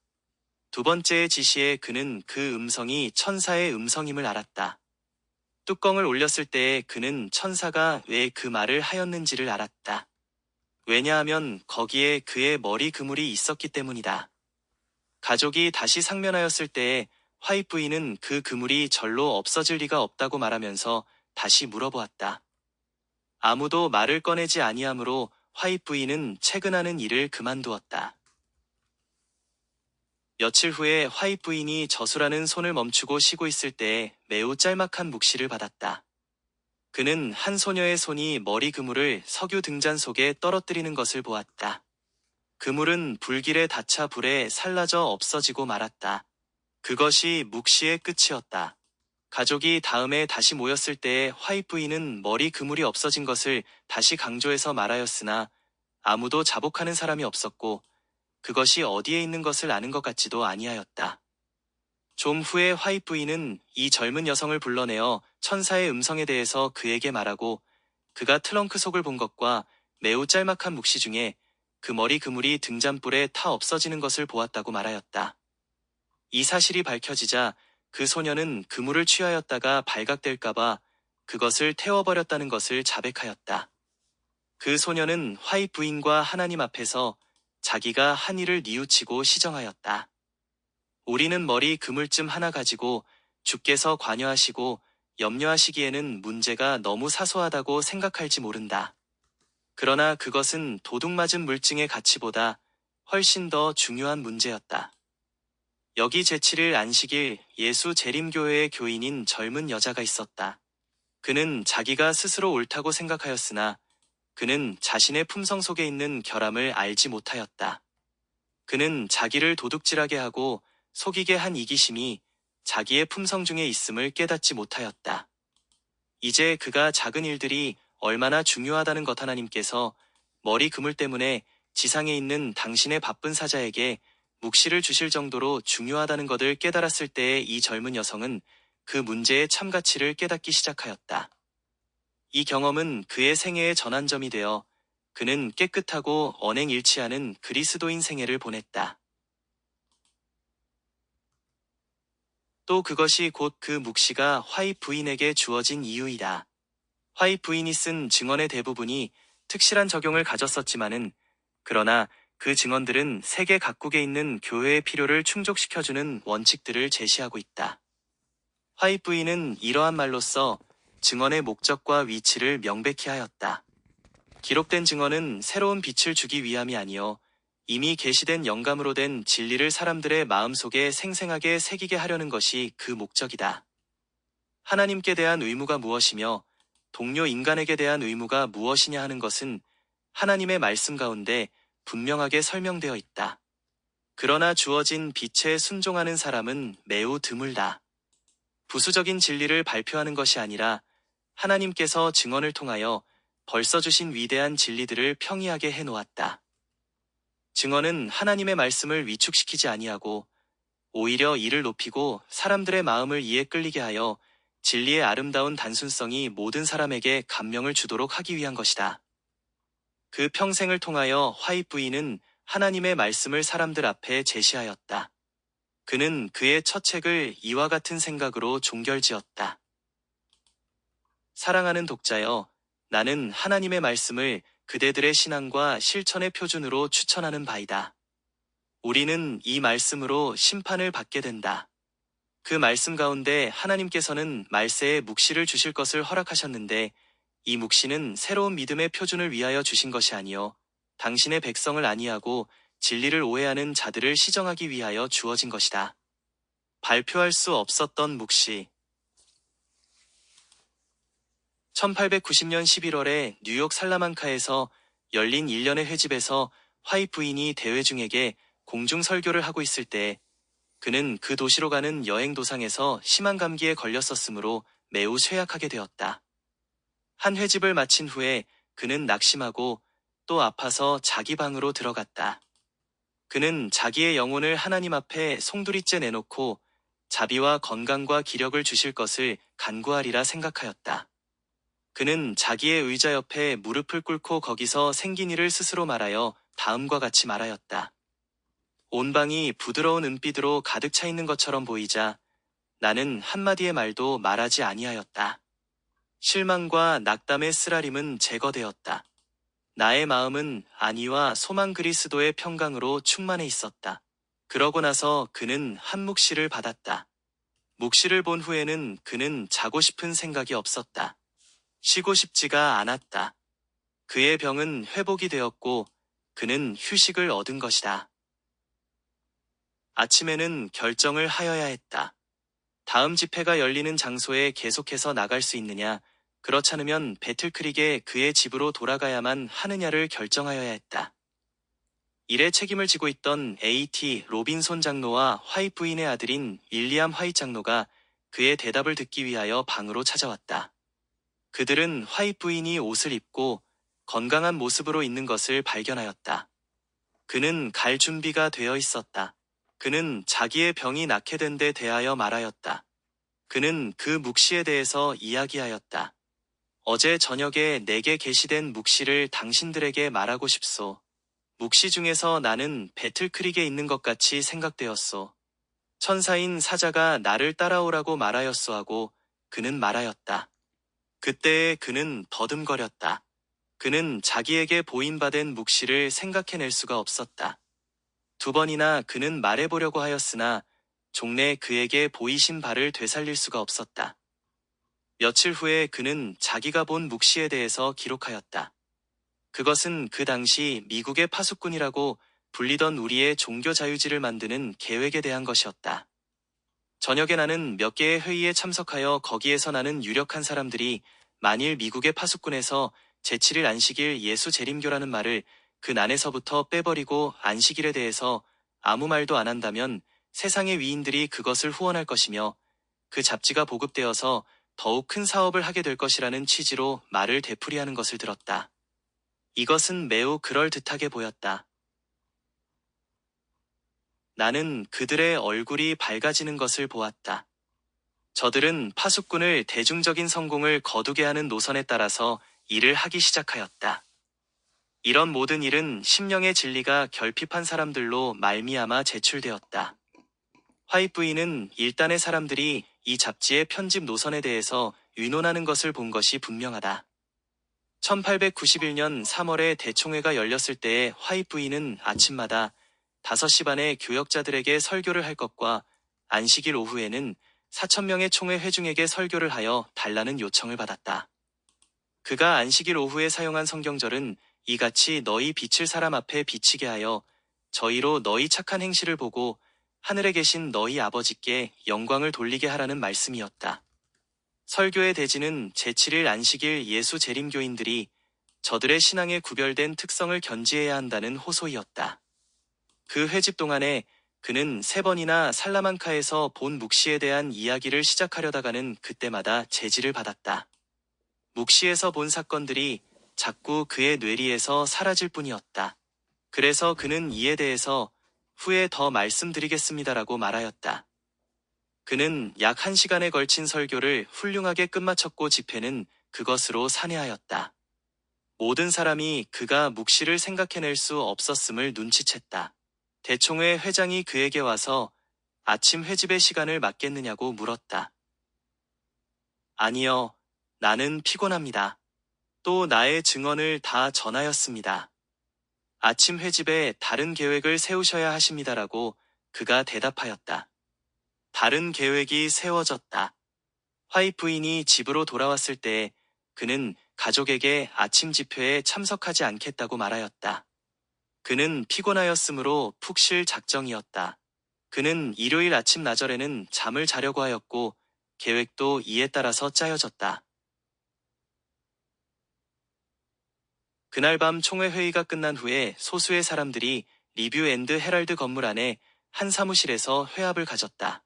두 번째의 지시에 그는 그 음성이 천사의 음성임을 알았다. 뚜껑을 올렸을 때에 그는 천사가 왜 그 말을 하였는지를 알았다. 왜냐하면 거기에 그의 머리 그물이 있었기 때문이다. 가족이 다시 상면하였을 때에 화이 부인은 그 그물이 절로 없어질 리가 없다고 말하면서 다시 물어보았다. 아무도 말을 꺼내지 아니하므로 화이 부인은 채근하는 일을 그만두었다. 며칠 후에 화이 부인이 저술하는 손을 멈추고 쉬고 있을 때에 매우 짤막한 묵시를 받았다. 그는 한 소녀의 손이 머리 그물을 석유 등잔 속에 떨어뜨리는 것을 보았다. 그물은 불길에 닿자 불에 살라져 없어지고 말았다. 그것이 묵시의 끝이었다. 가족이 다음에 다시 모였을 때에 화이 부인은 머리 그물이 없어진 것을 다시 강조해서 말하였으나 아무도 자복하는 사람이 없었고 그것이 어디에 있는 것을 아는 것 같지도 아니하였다. 좀 후에 화이 부인은 이 젊은 여성을 불러내어 천사의 음성에 대해서 그에게 말하고 그가 트렁크 속을 본 것과 매우 짤막한 묵시 중에 그 머리 그물이 등잔불에 타 없어지는 것을 보았다고 말하였다. 이 사실이 밝혀지자 그 소녀는 그물을 취하였다가 발각될까봐 그것을 태워버렸다는 것을 자백하였다. 그 소녀는 화이 부인과 하나님 앞에서 자기가 한 일을 뉘우치고 시정하였다. 우리는 머리 그물쯤 하나 가지고 주께서 관여하시고 염려하시기에는 문제가 너무 사소하다고 생각할지 모른다. 그러나 그것은 도둑맞은 물증의 가치보다 훨씬 더 중요한 문제였다. 여기 제7일 안식일 예수 재림교회의 교인인 젊은 여자가 있었다. 그는 자기가 스스로 옳다고 생각하였으나 그는 자신의 품성 속에 있는 결함을 알지 못하였다. 그는 자기를 도둑질하게 하고 속이게 한 이기심이 자기의 품성 중에 있음을 깨닫지 못하였다. 이제 그가 작은 일들이 얼마나 중요하다는 것 하나님께서 머리 그물 때문에 지상에 있는 당신의 바쁜 사자에게 묵시를 주실 정도로 중요하다는 것을 깨달았을 때의 이 젊은 여성은 그 문제의 참가치를 깨닫기 시작하였다. 이 경험은 그의 생애의 전환점이 되어 그는 깨끗하고 언행일치하는 그리스도인 생애를 보냈다. 또 그것이 곧 그 묵시가 화이 부인에게 주어진 이유이다. 화이 부인이 쓴 증언의 대부분이 특실한 적용을 가졌었지만은 그러나 그 증언들은 세계 각국에 있는 교회의 필요를 충족시켜주는 원칙들을 제시하고 있다. 화이 부인은 이러한 말로써 증언의 목적과 위치를 명백히 하였다. 기록된 증언은 새로운 빛을 주기 위함이 아니요 이미 계시된 영감으로 된 진리를 사람들의 마음속에 생생하게 새기게 하려는 것이 그 목적이다. 하나님께 대한 의무가 무엇이며 동료 인간에게 대한 의무가 무엇이냐 하는 것은 하나님의 말씀 가운데 분명하게 설명되어 있다. 그러나 주어진 빛에 순종하는 사람은 매우 드물다. 부수적인 진리를 발표하는 것이 아니라 하나님께서 증언을 통하여 벌써 주신 위대한 진리들을 평이하게 해놓았다. 증언은 하나님의 말씀을 위축시키지 아니하고 오히려 이를 높이고 사람들의 마음을 이에 끌리게 하여 진리의 아름다운 단순성이 모든 사람에게 감명을 주도록 하기 위한 것이다. 그 평생을 통하여 화이 부인은 하나님의 말씀을 사람들 앞에 제시하였다. 그는 그의 첫 책을 이와 같은 생각으로 종결지었다. 사랑하는 독자여, 나는 하나님의 말씀을 그대들의 신앙과 실천의 표준으로 추천하는 바이다. 우리는 이 말씀으로 심판을 받게 된다. 그 말씀 가운데 하나님께서는 말세에 묵시를 주실 것을 허락하셨는데 이 묵시는 새로운 믿음의 표준을 위하여 주신 것이 아니요 당신의 백성을 안위하고 진리를 오해하는 자들을 시정하기 위하여 주어진 것이다. 발표할 수 없었던 묵시. 1890년 11월에 뉴욕 살라만카에서 열린 1년의 회집에서 화이트 부인이 대회중에게 공중 설교를 하고 있을 때 그는 그 도시로 가는 여행 도상에서 심한 감기에 걸렸었으므로 매우 쇠약하게 되었다. 한 회집을 마친 후에 그는 낙심하고 또 아파서 자기 방으로 들어갔다. 그는 자기의 영혼을 하나님 앞에 송두리째 내놓고 자비와 건강과 기력을 주실 것을 간구하리라 생각하였다. 그는 자기의 의자 옆에 무릎을 꿇고 거기서 생긴 일을 스스로 말하여 다음과 같이 말하였다. 온 방이 부드러운 은빛으로 가득 차 있는 것처럼 보이자 나는 한마디의 말도 말하지 아니하였다. 실망과 낙담의 쓰라림은 제거되었다. 나의 마음은 안위와 소망 그리스도의 평강으로 충만해 있었다. 그러고 나서 그는 한 묵시를 받았다. 묵시를 본 후에는 그는 자고 싶은 생각이 없었다. 쉬고 싶지가 않았다. 그의 병은 회복이 되었고 그는 휴식을 얻은 것이다. 아침에는 결정을 하여야 했다. 다음 집회가 열리는 장소에 계속해서 나갈 수 있느냐, 그렇잖으면 배틀크릭에 그의 집으로 돌아가야만 하느냐를 결정하여야 했다. 일에 책임을 지고 있던 A.T. 로빈손 장로와 화이트 부인의 아들인 윌리엄 화이트 장로가 그의 대답을 듣기 위하여 방으로 찾아왔다. 그들은 화이트 부인이 옷을 입고 건강한 모습으로 있는 것을 발견하였다. 그는 갈 준비가 되어 있었다. 그는 자기의 병이 낫게 된 데 대하여 말하였다. 그는 그 묵시에 대해서 이야기하였다. 어제 저녁에 내게 계시된 묵시를 당신들에게 말하고 싶소. 묵시 중에서 나는 배틀크릭에 있는 것 같이 생각되었소. 천사인 사자가 나를 따라오라고 말하였소 하고 그는 말하였다. 그때에 그는 더듬거렸다. 그는 자기에게 보임받은 묵시를 생각해낼 수가 없었다. 2번이나 그는 말해보려고 하였으나 종래 그에게 보이신 바를 되살릴 수가 없었다. 며칠 후에 그는 자기가 본 묵시에 대해서 기록하였다. 그것은 그 당시 미국의 파수꾼이라고 불리던 우리의 종교 자유지를 만드는 계획에 대한 것이었다. 저녁에 나는 몇 개의 회의에 참석하여 거기에서 나는 유력한 사람들이 만일 미국의 파수꾼에서 제7일 안식일 예수 재림교라는 말을 그 난에서부터 빼버리고 안식일에 대해서 아무 말도 안 한다면 세상의 위인들이 그것을 후원할 것이며 그 잡지가 보급되어서 더욱 큰 사업을 하게 될 것이라는 취지로 말을 되풀이하는 것을 들었다. 이것은 매우 그럴듯하게 보였다. 나는 그들의 얼굴이 밝아지는 것을 보았다. 저들은 파수꾼을 대중적인 성공을 거두게 하는 노선에 따라서 일을 하기 시작하였다. 이런 모든 일은 심령의 진리가 결핍한 사람들로 말미암아 제출되었다. 화이트 부인은 일단의 사람들이 이 잡지의 편집 노선에 대해서 의논하는 것을 본 것이 분명하다. 1891년 3월에 대총회가 열렸을 때에 화이트 부인은 아침마다 5시 반에 교역자들에게 설교를 할 것과 안식일 오후에는 4,000명의 총회 회중에게 설교를 하여 달라는 요청을 받았다. 그가 안식일 오후에 사용한 성경절은 이같이 너희 빛을 사람 앞에 비치게 하여 저희로 너희 착한 행실을 보고 하늘에 계신 너희 아버지께 영광을 돌리게 하라는 말씀이었다. 설교의 대지는 제7일 안식일 예수 재림교인들이 저들의 신앙에 구별된 특성을 견지해야 한다는 호소이었다. 그 회집 동안에 그는 3번이나 살라만카에서 본 묵시에 대한 이야기를 시작하려다가는 그때마다 제지를 받았다. 묵시에서 본 사건들이 자꾸 그의 뇌리에서 사라질 뿐이었다. 그래서 그는 이에 대해서 후에 더 말씀드리겠습니다라고 말하였다. 그는 약 1시간에 걸친 설교를 훌륭하게 끝마쳤고 집회는 그것으로 산회하였다. 모든 사람이 그가 묵시를 생각해낼 수 없었음을 눈치챘다. 대총회 회장이 그에게 와서 아침 회집의 시간을 맞겠느냐고 물었다. 아니요, 나는 피곤합니다. 또 나의 증언을 다 전하였습니다. 아침 회집에 다른 계획을 세우셔야 하십니다라고 그가 대답하였다. 다른 계획이 세워졌다. 화이트 부인이 집으로 돌아왔을 때 그는 가족에게 아침 집회에 참석하지 않겠다고 말하였다. 그는 피곤하였으므로 푹 쉴 작정이었다. 그는 일요일 아침 나절에는 잠을 자려고 하였고 계획도 이에 따라서 짜여졌다. 그날 밤 총회 회의가 끝난 후에 소수의 사람들이 리뷰 앤드 헤럴드 건물 안에 한 사무실에서 회합을 가졌다.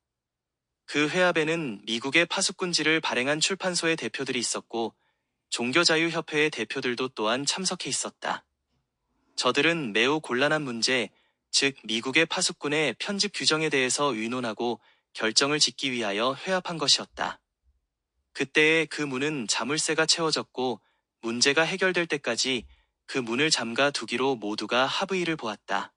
그 회합에는 미국의 파수꾼지를 발행한 출판소의 대표들이 있었고 종교자유협회의 대표들도 또한 참석해 있었다. 저들은 매우 곤란한 문제, 즉 미국의 파수꾼의 편집 규정에 대해서 의논하고 결정을 짓기 위하여 회합한 것이었다. 그때에 그 문은 자물쇠가 채워졌고 문제가 해결될 때까지 그 문을 잠가 두기로 모두가 합의를 보았다.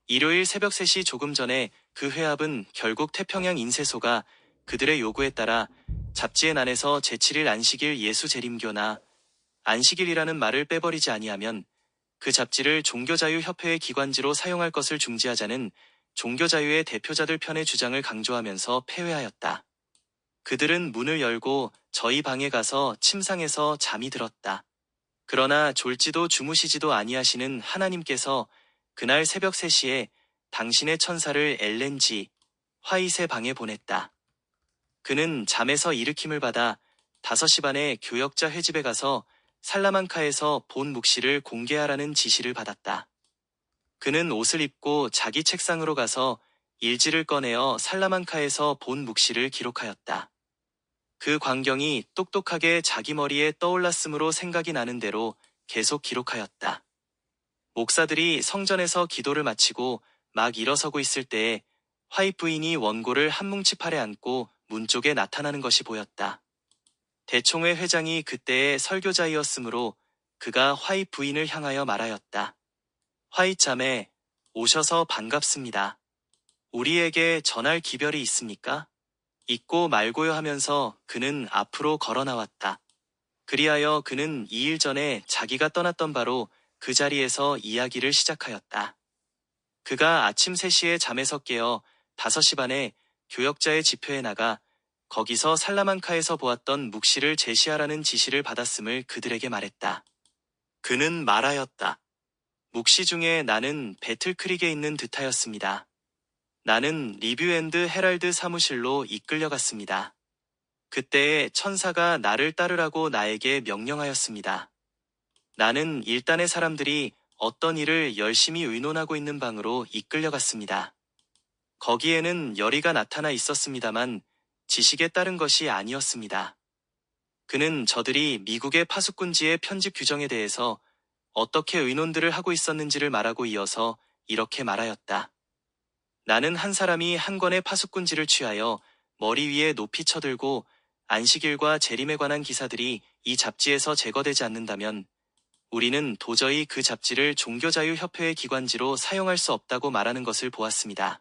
일요일 새벽 3시 조금 전에 그 회합은 결국 태평양 인쇄소가 그들의 요구에 따라 잡지의 난에서 제7일 안식일 예수 재림교나 안식일이라는 말을 빼버리지 아니하면 그 잡지를 종교자유협회의 기관지로 사용할 것을 중지하자는 종교자유의 대표자들 편의 주장을 강조하면서 패회하였다. 그들은 문을 열고 저희 방에 가서 침상에서 잠이 들었다. 그러나 졸지도 주무시지도 아니하시는 하나님께서 그날 새벽 3시에 당신의 천사를 엘렌 G. 화이트의 방에 보냈다. 그는 잠에서 일으킴을 받아 5시 반에 교역자 회집에 가서 살라만카에서 본 묵시를 공개하라는 지시를 받았다. 그는 옷을 입고 자기 책상으로 가서 일지를 꺼내어 살라만카에서 본 묵시를 기록하였다. 그 광경이 똑똑하게 자기 머리에 떠올랐으므로 생각이 나는 대로 계속 기록하였다. 목사들이 성전에서 기도를 마치고 막 일어서고 있을 때에 화이트 부인이 원고를 한 뭉치 팔에 안고 문 쪽에 나타나는 것이 보였다. 대총회 회장이 그때의 설교자이었으므로 그가 화이트 부인을 향하여 말하였다. 화이트 자매, 오셔서 반갑습니다. 우리에게 전할 기별이 있습니까? 있고 말고요 하면서 그는 앞으로 걸어 나왔다. 그리하여 그는 2일 전에 자기가 떠났던 바로 그 자리에서 이야기를 시작하였다. 그가 아침 3시에 잠에서 깨어 5시 반에 교역자의 집회에 나가 거기서 살라만카에서 보았던 묵시를 제시하라는 지시를 받았음을 그들에게 말했다. 그는 말하였다. 묵시 중에 나는 배틀크릭에 있는 듯하였습니다. 나는 리뷰 앤드 헤럴드 사무실로 이끌려갔습니다. 그때에 천사가 나를 따르라고 나에게 명령하였습니다. 나는 일단의 사람들이 어떤 일을 열심히 의논하고 있는 방으로 이끌려갔습니다. 거기에는 열의가 나타나 있었습니다만 지식에 따른 것이 아니었습니다. 그는 저들이 미국의 파수꾼지의 편집 규정에 대해서 어떻게 의논들을 하고 있었는지를 말하고 이어서 이렇게 말하였다. 나는 한 사람이 한 권의 파수꾼지를 취하여 머리 위에 높이 쳐들고 안식일과 재림에 관한 기사들이 이 잡지에서 제거되지 않는다면 우리는 도저히 그 잡지를 종교자유협회의 기관지로 사용할 수 없다고 말하는 것을 보았습니다.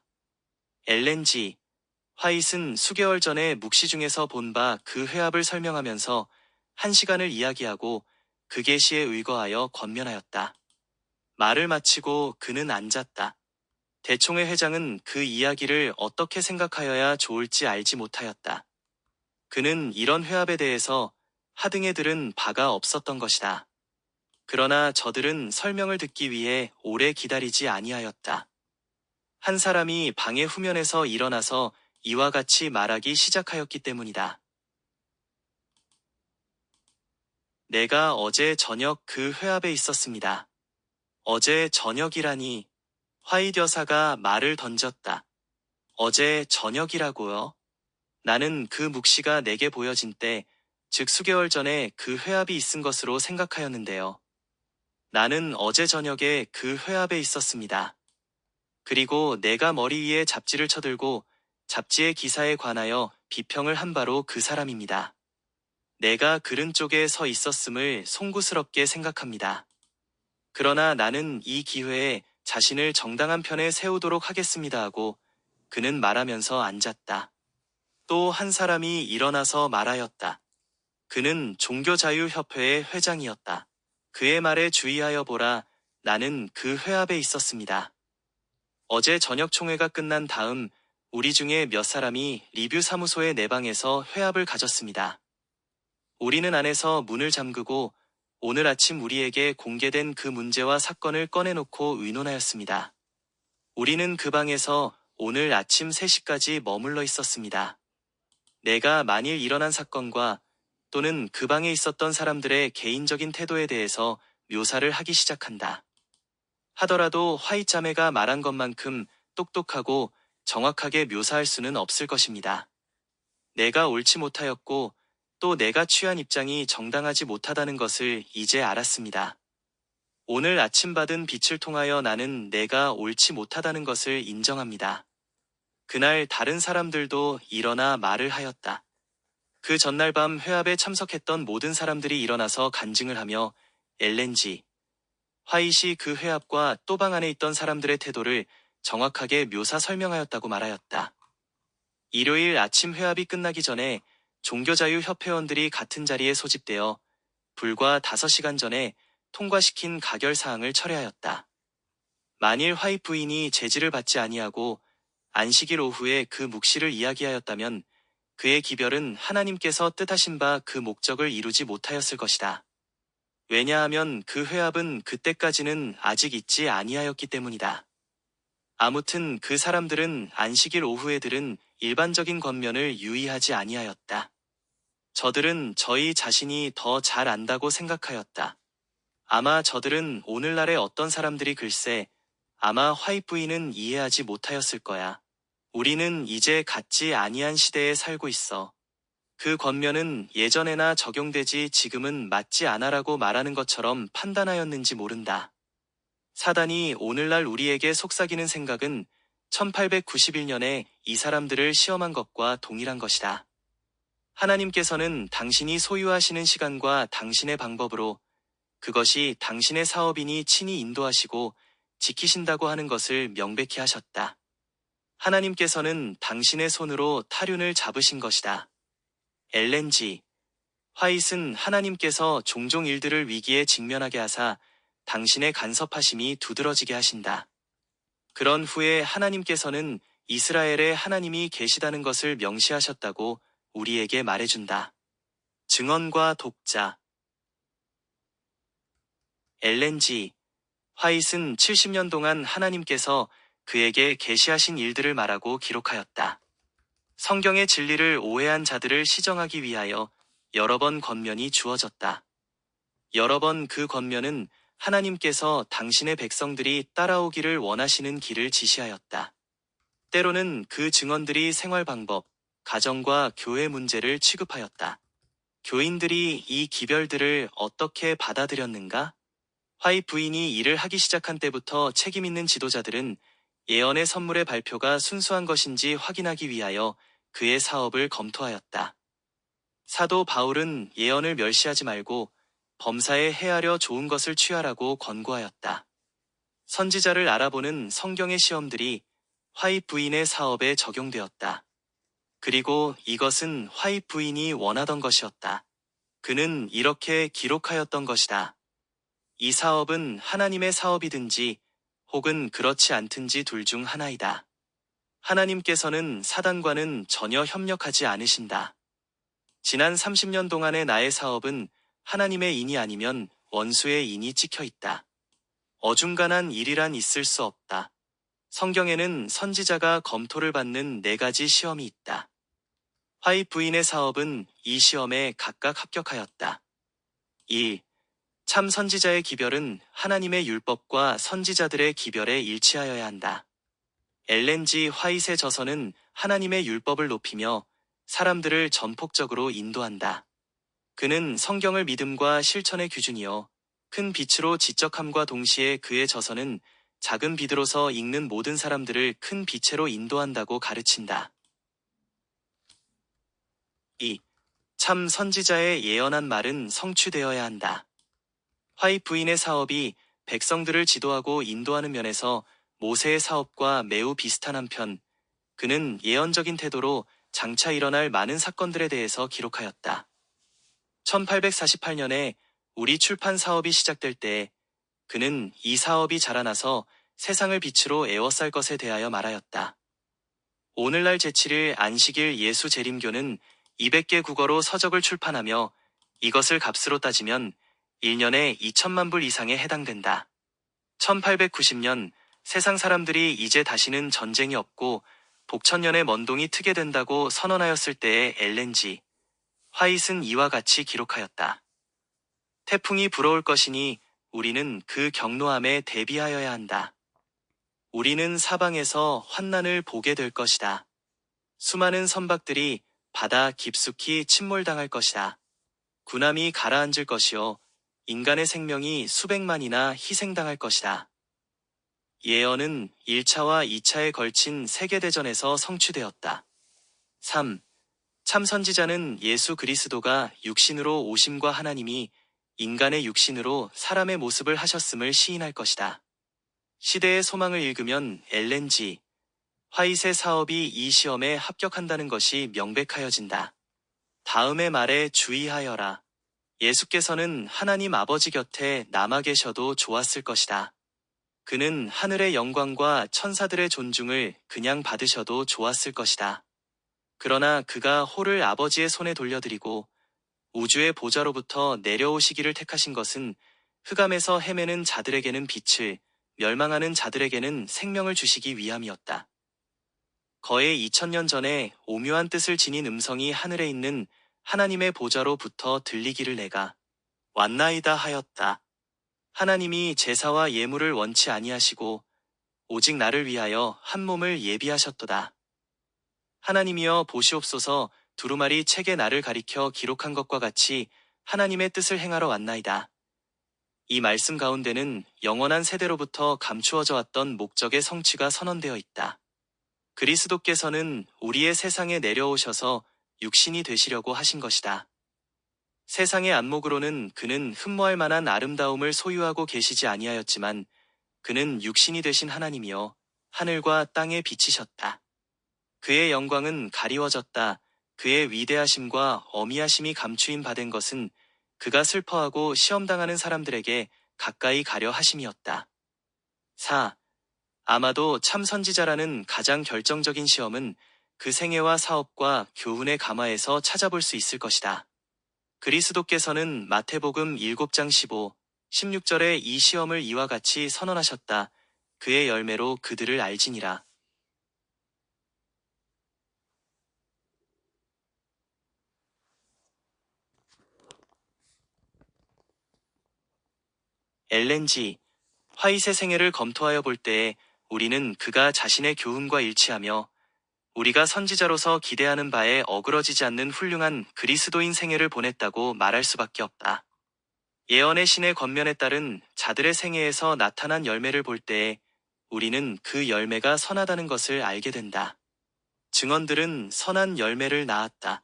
엘렌 G. 화이트는 수개월 전에 묵시 중에서 본 바 그 회합을 설명하면서 1시간을 이야기하고 그 계시에 의거하여 권면하였다. 말을 마치고 그는 앉았다. 대총회 회장은 그 이야기를 어떻게 생각하여야 좋을지 알지 못하였다. 그는 이런 회합에 대해서 하등에 들은 바가 없었던 것이다. 그러나 저들은 설명을 듣기 위해 오래 기다리지 아니하였다. 한 사람이 방의 후면에서 일어나서 이와 같이 말하기 시작하였기 때문이다. 내가 어제 저녁 그 회합에 있었습니다. 어제 저녁이라니. 화이트 여사가 말을 던졌다. 어제 저녁이라고요? 나는 그 묵시가 내게 보여진 때, 즉 수개월 전에 그 회합이 있은 것으로 생각하였는데요. 나는 어제 저녁에 그 회합에 있었습니다. 그리고 내가 머리 위에 잡지를 쳐들고 잡지의 기사에 관하여 비평을 한 바로 그 사람입니다. 내가 그른 쪽에 서 있었음을 송구스럽게 생각합니다. 그러나 나는 이 기회에 자신을 정당한 편에 세우도록 하겠습니다 하고 그는 말하면서 앉았다. 또 한 사람이 일어나서 말하였다. 그는 종교자유협회의 회장이었다. 그의 말에 주의하여 보라. 나는 그 회합에 있었습니다. 어제 저녁 총회가 끝난 다음 우리 중에 몇 사람이 리뷰 사무소의 내 방에서 회합을 가졌습니다. 우리는 안에서 문을 잠그고 오늘 아침 우리에게 공개된 그 문제와 사건을 꺼내놓고 의논하였습니다. 우리는 그 방에서 오늘 아침 3시까지 머물러 있었습니다. 내가 만일 일어난 사건과 또는 그 방에 있었던 사람들의 개인적인 태도에 대해서 묘사를 하기 시작한다. 하더라도 화이트 자매가 말한 것만큼 똑똑하고 정확하게 묘사할 수는 없을 것입니다. 내가 옳지 못하였고 또 내가 취한 입장이 정당하지 못하다는 것을 이제 알았습니다. 오늘 아침 받은 빛을 통하여 나는 내가 옳지 못하다는 것을 인정합니다. 그날 다른 사람들도 일어나 말을 하였다. 그 전날 밤 회합에 참석했던 모든 사람들이 일어나서 간증을 하며 엘렌 G. 화이트이 그 회합과 또 방 안에 있던 사람들의 태도를 정확하게 묘사 설명하였다고 말하였다. 일요일 아침 회합이 끝나기 전에 종교자유협회원들이 같은 자리에 소집되어 불과 5시간 전에 통과시킨 가결사항을 철회하였다. 만일 화이트 부인이 제지를 받지 아니하고 안식일 오후에 그 묵시를 이야기하였다면 그의 기별은 하나님께서 뜻하신 바 그 목적을 이루지 못하였을 것이다. 왜냐하면 그 회합은 그때까지는 아직 있지 아니하였기 때문이다. 아무튼 그 사람들은 안식일 오후에 들은 일반적인 권면을 유의하지 아니하였다. 저들은 저희 자신이 더 잘 안다고 생각하였다. 아마 저들은 오늘날의 어떤 사람들이 글쎄 아마 화이트 부인은 이해하지 못하였을 거야. 우리는 이제 같지 아니한 시대에 살고 있어. 그 권면은 예전에나 적용되지 지금은 맞지 않아라고 말하는 것처럼 판단하였는지 모른다. 사단이 오늘날 우리에게 속삭이는 생각은 1891년에 이 사람들을 시험한 것과 동일한 것이다. 하나님께서는 당신이 소유하시는 시간과 당신의 방법으로 그것이 당신의 사업이니 친히 인도하시고 지키신다고 하는 것을 명백히 하셨다. 하나님께서는 당신의 손으로 타륜을 잡으신 것이다. 엘렌 G. 화이트는 하나님께서 종종 일들을 위기에 직면하게 하사 당신의 간섭하심이 두드러지게 하신다. 그런 후에 하나님께서는 이스라엘에 하나님이 계시다는 것을 명시하셨다고 우리에게 말해준다. 증언과 독자. 엘렌 G. 화이트는 70년 동안 하나님께서 그에게 계시하신 일들을 말하고 기록하였다. 성경의 진리를 오해한 자들을 시정하기 위하여 여러 번 권면이 주어졌다. 여러 번 그 권면은 하나님께서 당신의 백성들이 따라오기를 원하시는 길을 지시하였다. 때로는 그 증언들이 생활 방법, 가정과 교회 문제를 취급하였다. 교인들이 이 기별들을 어떻게 받아들였는가? 화이트 부인이 일을 하기 시작한 때부터 책임있는 지도자들은 예언의 선물의 발표가 순수한 것인지 확인하기 위하여 그의 사업을 검토하였다. 사도 바울은 예언을 멸시하지 말고 범사에 해하려 좋은 것을 취하라고 권고하였다. 선지자를 알아보는 성경의 시험들이 화이트 부인의 사업에 적용되었다. 그리고 이것은 화이트 부인이 원하던 것이었다. 그는 이렇게 기록하였던 것이다. 이 사업은 하나님의 사업이든지 혹은 그렇지 않든지 둘 중 하나이다. 하나님께서는 사단과는 전혀 협력하지 않으신다. 지난 30년 동안의 나의 사업은 하나님의 인이 아니면 원수의 인이 찍혀 있다. 어중간한 일이란 있을 수 없다. 성경에는 선지자가 검토를 받는 4가지 시험이 있다. 화이트 부인의 사업은 이 시험에 각각 합격하였다. 1. 참 선지자의 기별은 하나님의 율법과 선지자들의 기별에 일치하여야 한다. 엘렌 G. 화이트의 저서는 하나님의 율법을 높이며 사람들을 전폭적으로 인도한다. 그는 성경을 믿음과 실천의 기준이요. 큰 빛으로 지적함과 동시에 그의 저서는 작은 빛으로서 읽는 모든 사람들을 큰 빛으로 인도한다고 가르친다. 2. 참 선지자의 예언한 말은 성취되어야 한다. 화이트 부인의 사업이 백성들을 지도하고 인도하는 면에서 모세의 사업과 매우 비슷한 한편, 그는 예언적인 태도로 장차 일어날 많은 사건들에 대해서 기록하였다. 1848년에 우리 출판 사업이 시작될 때 그는 이 사업이 자라나서 세상을 빛으로 에워쌀 것에 대하여 말하였다. 오늘날 제7일 안식일 예수 재림교는 200개 국어로 서적을 출판하며 이것을 값으로 따지면 1년에 2천만 불 이상에 해당된다. 1890년 세상 사람들이 이제 다시는 전쟁이 없고 복천년의 먼동이 트게 된다고 선언하였을 때의 엘렌지 화잇은 이와 같이 기록하였다. 태풍이 불어올 것이니 우리는 그 경노함에 대비하여야 한다. 우리는 사방에서 환난을 보게 될 것이다. 수많은 선박들이 바다 깊숙이 침몰당할 것이다. 군함이 가라앉을 것이요 인간의 생명이 수백만이나 희생당할 것이다. 예언은 1차와 2차에 걸친 세계대전에서 성취되었다. 3. 참 선지자는 예수 그리스도가 육신으로 오심과 하나님이 인간의 육신으로 사람의 모습을 하셨음을 시인할 것이다. 시대의 소망을 읽으면 엘렌지 화잇의 사업이 이 시험에 합격한다는 것이 명백하여진다. 다음의 말에 주의하여라. 예수께서는 하나님 아버지 곁에 남아 계셔도 좋았을 것이다. 그는 하늘의 영광과 천사들의 존중을 그냥 받으셔도 좋았을 것이다. 그러나 그가 호를 아버지의 손에 돌려드리고 우주의 보좌로부터 내려오시기를 택하신 것은 흑암에서 헤매는 자들에게는 빛을, 멸망하는 자들에게는 생명을 주시기 위함이었다. 거의 2000년 전에 오묘한 뜻을 지닌 음성이 하늘에 있는 하나님의 보좌로부터 들리기를 내가 왔나이다 하였다. 하나님이 제사와 예물을 원치 아니하시고 오직 나를 위하여 한 몸을 예비하셨도다. 하나님이여 보시옵소서. 두루마리 책에 나를 가리켜 기록한 것과 같이 하나님의 뜻을 행하러 왔나이다. 이 말씀 가운데는 영원한 세대로부터 감추어져 왔던 목적의 성취가 선언되어 있다. 그리스도께서는 우리의 세상에 내려오셔서 육신이 되시려고 하신 것이다. 세상의 안목으로는 그는 흠모할 만한 아름다움을 소유하고 계시지 아니하였지만 그는 육신이 되신 하나님이여 하늘과 땅에 비치셨다. 그의 영광은 가리워졌다. 그의 위대하심과 어미하심이 감추임 받은 것은 그가 슬퍼하고 시험당하는 사람들에게 가까이 가려 하심이었다. 4. 아마도 참 선지자라는 가장 결정적인 시험은 그 생애와 사업과 교훈의 가마에서 찾아볼 수 있을 것이다. 그리스도께서는 마태복음 7장 15, 16절에 이 시험을 이와 같이 선언하셨다. 그의 열매로 그들을 알지니라. 엘렌지 화잇의 생애를 검토하여 볼 때에 우리는 그가 자신의 교훈과 일치하며 우리가 선지자로서 기대하는 바에 어그러지지 않는 훌륭한 그리스도인 생애를 보냈다고 말할 수밖에 없다. 예언의 신의 권면에 따른 자들의 생애에서 나타난 열매를 볼 때에 우리는 그 열매가 선하다는 것을 알게 된다. 증언들은 선한 열매를 낳았다.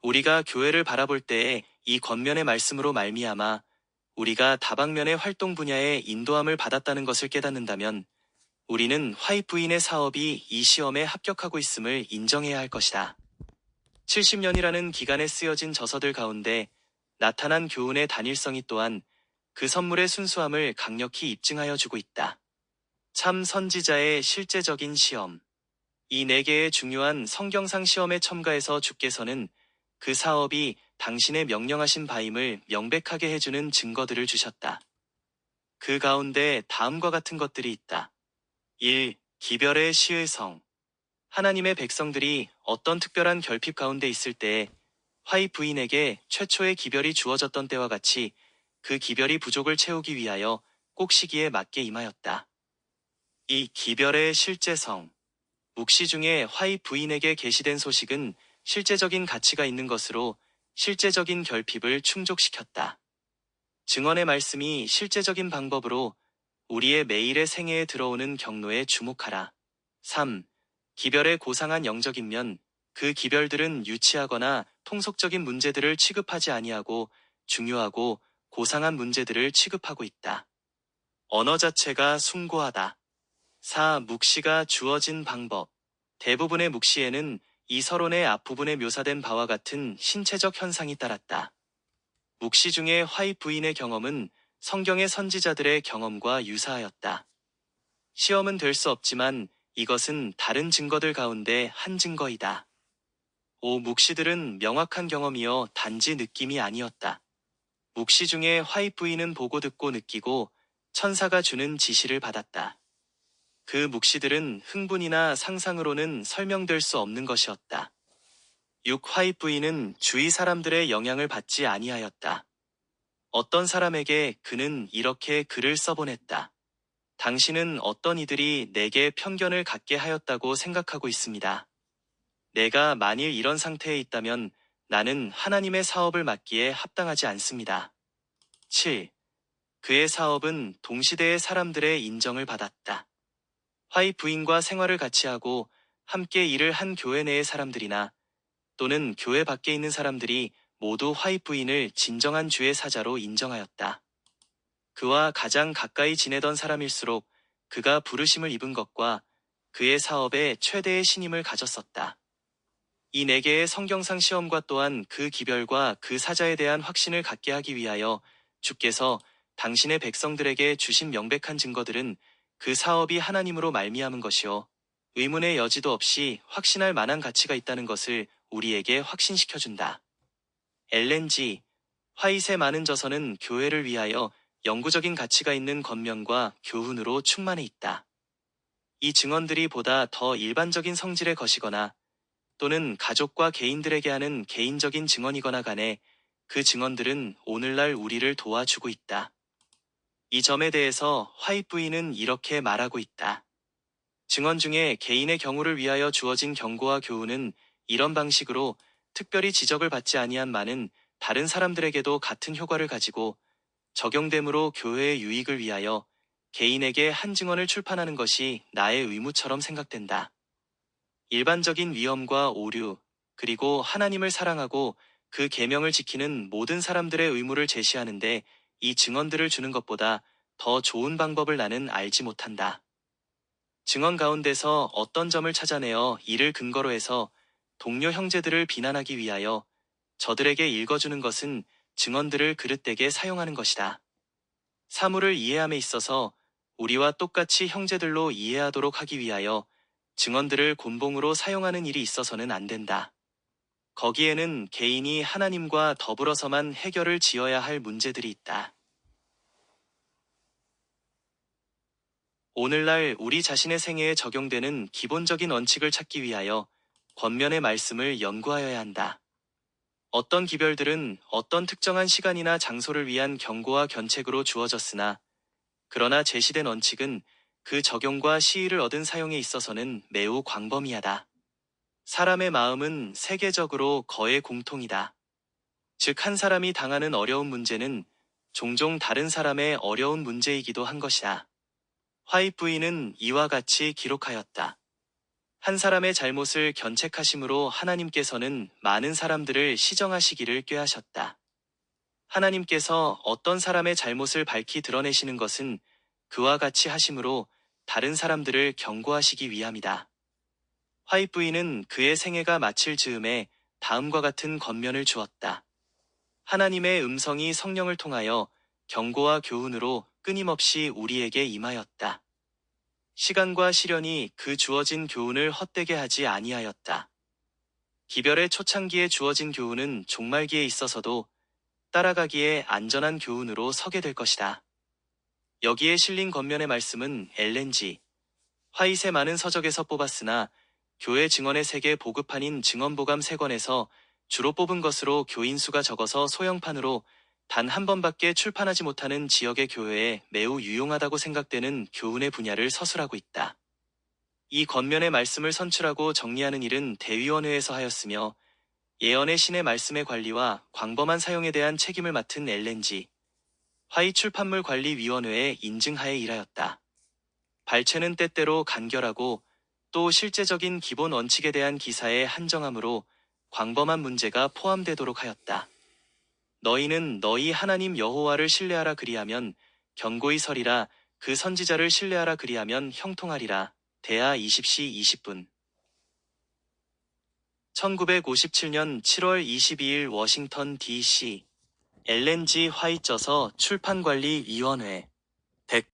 우리가 교회를 바라볼 때에 이 권면의 말씀으로 말미암아 우리가 다방면의 활동 분야에 인도함을 받았다는 것을 깨닫는다면 우리는 화잇 부인의 사업이 이 시험에 합격하고 있음을 인정해야 할 것이다. 70년이라는 기간에 쓰여진 저서들 가운데 나타난 교훈의 단일성이 또한 그 선물의 순수함을 강력히 입증하여 주고 있다. 참 선지자의 실제적인 시험. 이 4개의 중요한 성경상 시험에 첨가해서 주께서는 그 사업이 당신의 명령하신 바임을 명백하게 해주는 증거들을 주셨다. 그 가운데 다음과 같은 것들이 있다. 1. 기별의 시의 성. 하나님의 백성들이 어떤 특별한 결핍 가운데 있을 때에 화잇 부인에게 최초의 기별이 주어졌던 때와 같이 그 기별이 부족을 채우기 위하여 꼭 시기에 맞게 임하였다. 이 기별의 실제성. 묵시 중에 화잇 부인에게 계시된 소식은 실제적인 가치가 있는 것으로 실제적인 결핍을 충족시켰다. 증언의 말씀이 실제적인 방법으로 우리의 매일의 생애에 들어오는 경로에 주목하라. 3. 기별의 고상한 영적인 그 기별들은 유치하거나 통속적인 문제들을 취급하지 아니하고 중요하고 고상한 문제들을 취급하고 있다. 언어 자체가 숭고하다. 4. 묵시가 주어진 방법. 대부분의 묵시에는 이 서론의 앞부분에 묘사된 바와 같은 신체적 현상이 따랐다. 묵시 중의 화입 부인의 경험은 성경의 선지자들의 경험과 유사하였다. 시험은 될 수 없지만 이것은 다른 증거들 가운데 한 증거이다. 묵시들은 명확한 경험이여 단지 느낌이 아니었다. 묵시 중에 화입 부인은 보고 듣고 느끼고 천사가 주는 지시를 받았다. 그 묵시들은 흥분이나 상상으로는 설명될 수 없는 것이었다. 6. 화입 부인은 주위 사람들의 영향을 받지 아니하였다. 어떤 사람에게 그는 이렇게 글을 써보냈다. 당신은 어떤 이들이 내게 편견을 갖게 하였다고 생각하고 있습니다. 내가 만일 이런 상태에 있다면 나는 하나님의 사업을 맡기에 합당하지 않습니다. 7. 그의 사업은 동시대의 사람들의 인정을 받았다. 화입 부인과 생활을 같이 하고 함께 일을 한 교회 내의 사람들이나 또는 교회 밖에 있는 사람들이 모두 화입 부인을 진정한 주의 사자로 인정하였다. 그와 가장 가까이 지내던 사람일수록 그가 부르심을 입은 것과 그의 사업에 최대의 신임을 가졌었다. 이 네 개의 성경상 시험과 또한 그 기별과 그 사자에 대한 확신을 갖게 하기 위하여 주께서 당신의 백성들에게 주신 명백한 증거들은 그 사업이 하나님으로 말미암은 것이요 의문의 여지도 없이 확신할 만한 가치가 있다는 것을 우리에게 확신시켜준다. 엘렌지 화잇의 많은 저서는 교회를 위하여 영구적인 가치가 있는 권면과 교훈으로 충만해 있다. 이 증언들이 보다 더 일반적인 성질의 것이거나 또는 가족과 개인들에게 하는 개인적인 증언이거나 간에 그 증언들은 오늘날 우리를 도와주고 있다. 이 점에 대해서 화잇 부인은 이렇게 말하고 있다. 증언 중에 개인의 경우를 위하여 주어진 경고와 교훈은 이런 방식으로 특별히 지적을 받지 아니한 많은 다른 사람들에게도 같은 효과를 가지고 적용되므로 교회의 유익을 위하여 개인에게 한 증언을 출판하는 것이 나의 의무처럼 생각된다. 일반적인 위험과 오류, 그리고 하나님을 사랑하고 그 계명을 지키는 모든 사람들의 의무를 제시하는데 이 증언들을 주는 것보다 더 좋은 방법을 나는 알지 못한다. 증언 가운데서 어떤 점을 찾아내어 이를 근거로 해서 동료 형제들을 비난하기 위하여 저들에게 읽어주는 것은 증언들을 그릇되게 사용하는 것이다. 사물을 이해함에 있어서 우리와 똑같이 형제들로 이해하도록 하기 위하여 증언들을 곤봉으로 사용하는 일이 있어서는 안 된다. 거기에는 개인이 하나님과 더불어서만 해결을 지어야 할 문제들이 있다. 오늘날 우리 자신의 생애에 적용되는 기본적인 원칙을 찾기 위하여 권면의 말씀을 연구하여야 한다. 어떤 기별들은 어떤 특정한 시간이나 장소를 위한 경고와 견책으로 주어졌으나 그러나 제시된 원칙은 그 적용과 시의를 얻은 사용에 있어서는 매우 광범위하다. 사람의 마음은 세계적으로 거의 공통이다. 즉, 한 사람이 당하는 어려운 문제는 종종 다른 사람의 어려운 문제이기도 한 것이다. 화잇 부인은 이와 같이 기록하였다. 한 사람의 잘못을 견책하심으로 하나님께서는 많은 사람들을 시정하시기를 꾀하셨다. 하나님께서 어떤 사람의 잘못을 밝히 드러내시는 것은 그와 같이 하심으로 다른 사람들을 경고하시기 위함이다. 화잇 부인은 그의 생애가 마칠 즈음에 다음과 같은 권면을 주었다. 하나님의 음성이 성령을 통하여 경고와 교훈으로 끊임없이 우리에게 임하였다. 시간과 시련이 그 주어진 교훈을 헛되게 하지 아니하였다. 기별의 초창기에 주어진 교훈은 종말기에 있어서도 따라가기에 안전한 교훈으로 서게 될 것이다. 여기에 실린 권면의 말씀은 엘렌지 화잇의 많은 서적에서 뽑았으나 교회 증언의 세계 보급판인 증언보감 3권에서 주로 뽑은 것으로 교인수가 적어서 소형판으로 단 한 번밖에 출판하지 못하는 지역의 교회에 매우 유용하다고 생각되는 교훈의 분야를 서술하고 있다. 이 권면의 말씀을 선출하고 정리하는 일은 대위원회에서 하였으며 예언의 신의 말씀의 관리와 광범한 사용에 대한 책임을 맡은 엘렌지 화잇 출판물 관리위원회에 인증하에 일하였다. 발췌는 때때로 간결하고 또 실제적인 기본 원칙에 대한 기사에 한정함으로 광범한 문제가 포함되도록 하였다. 너희는 너희 하나님 여호와를 신뢰하라 그리하면 견고히 서리라. 그 선지자를 신뢰하라 그리하면 형통하리라. 대하 20시 20분 1957년 7월 22일 워싱턴 DC LNG 화이쪄서 출판관리위원회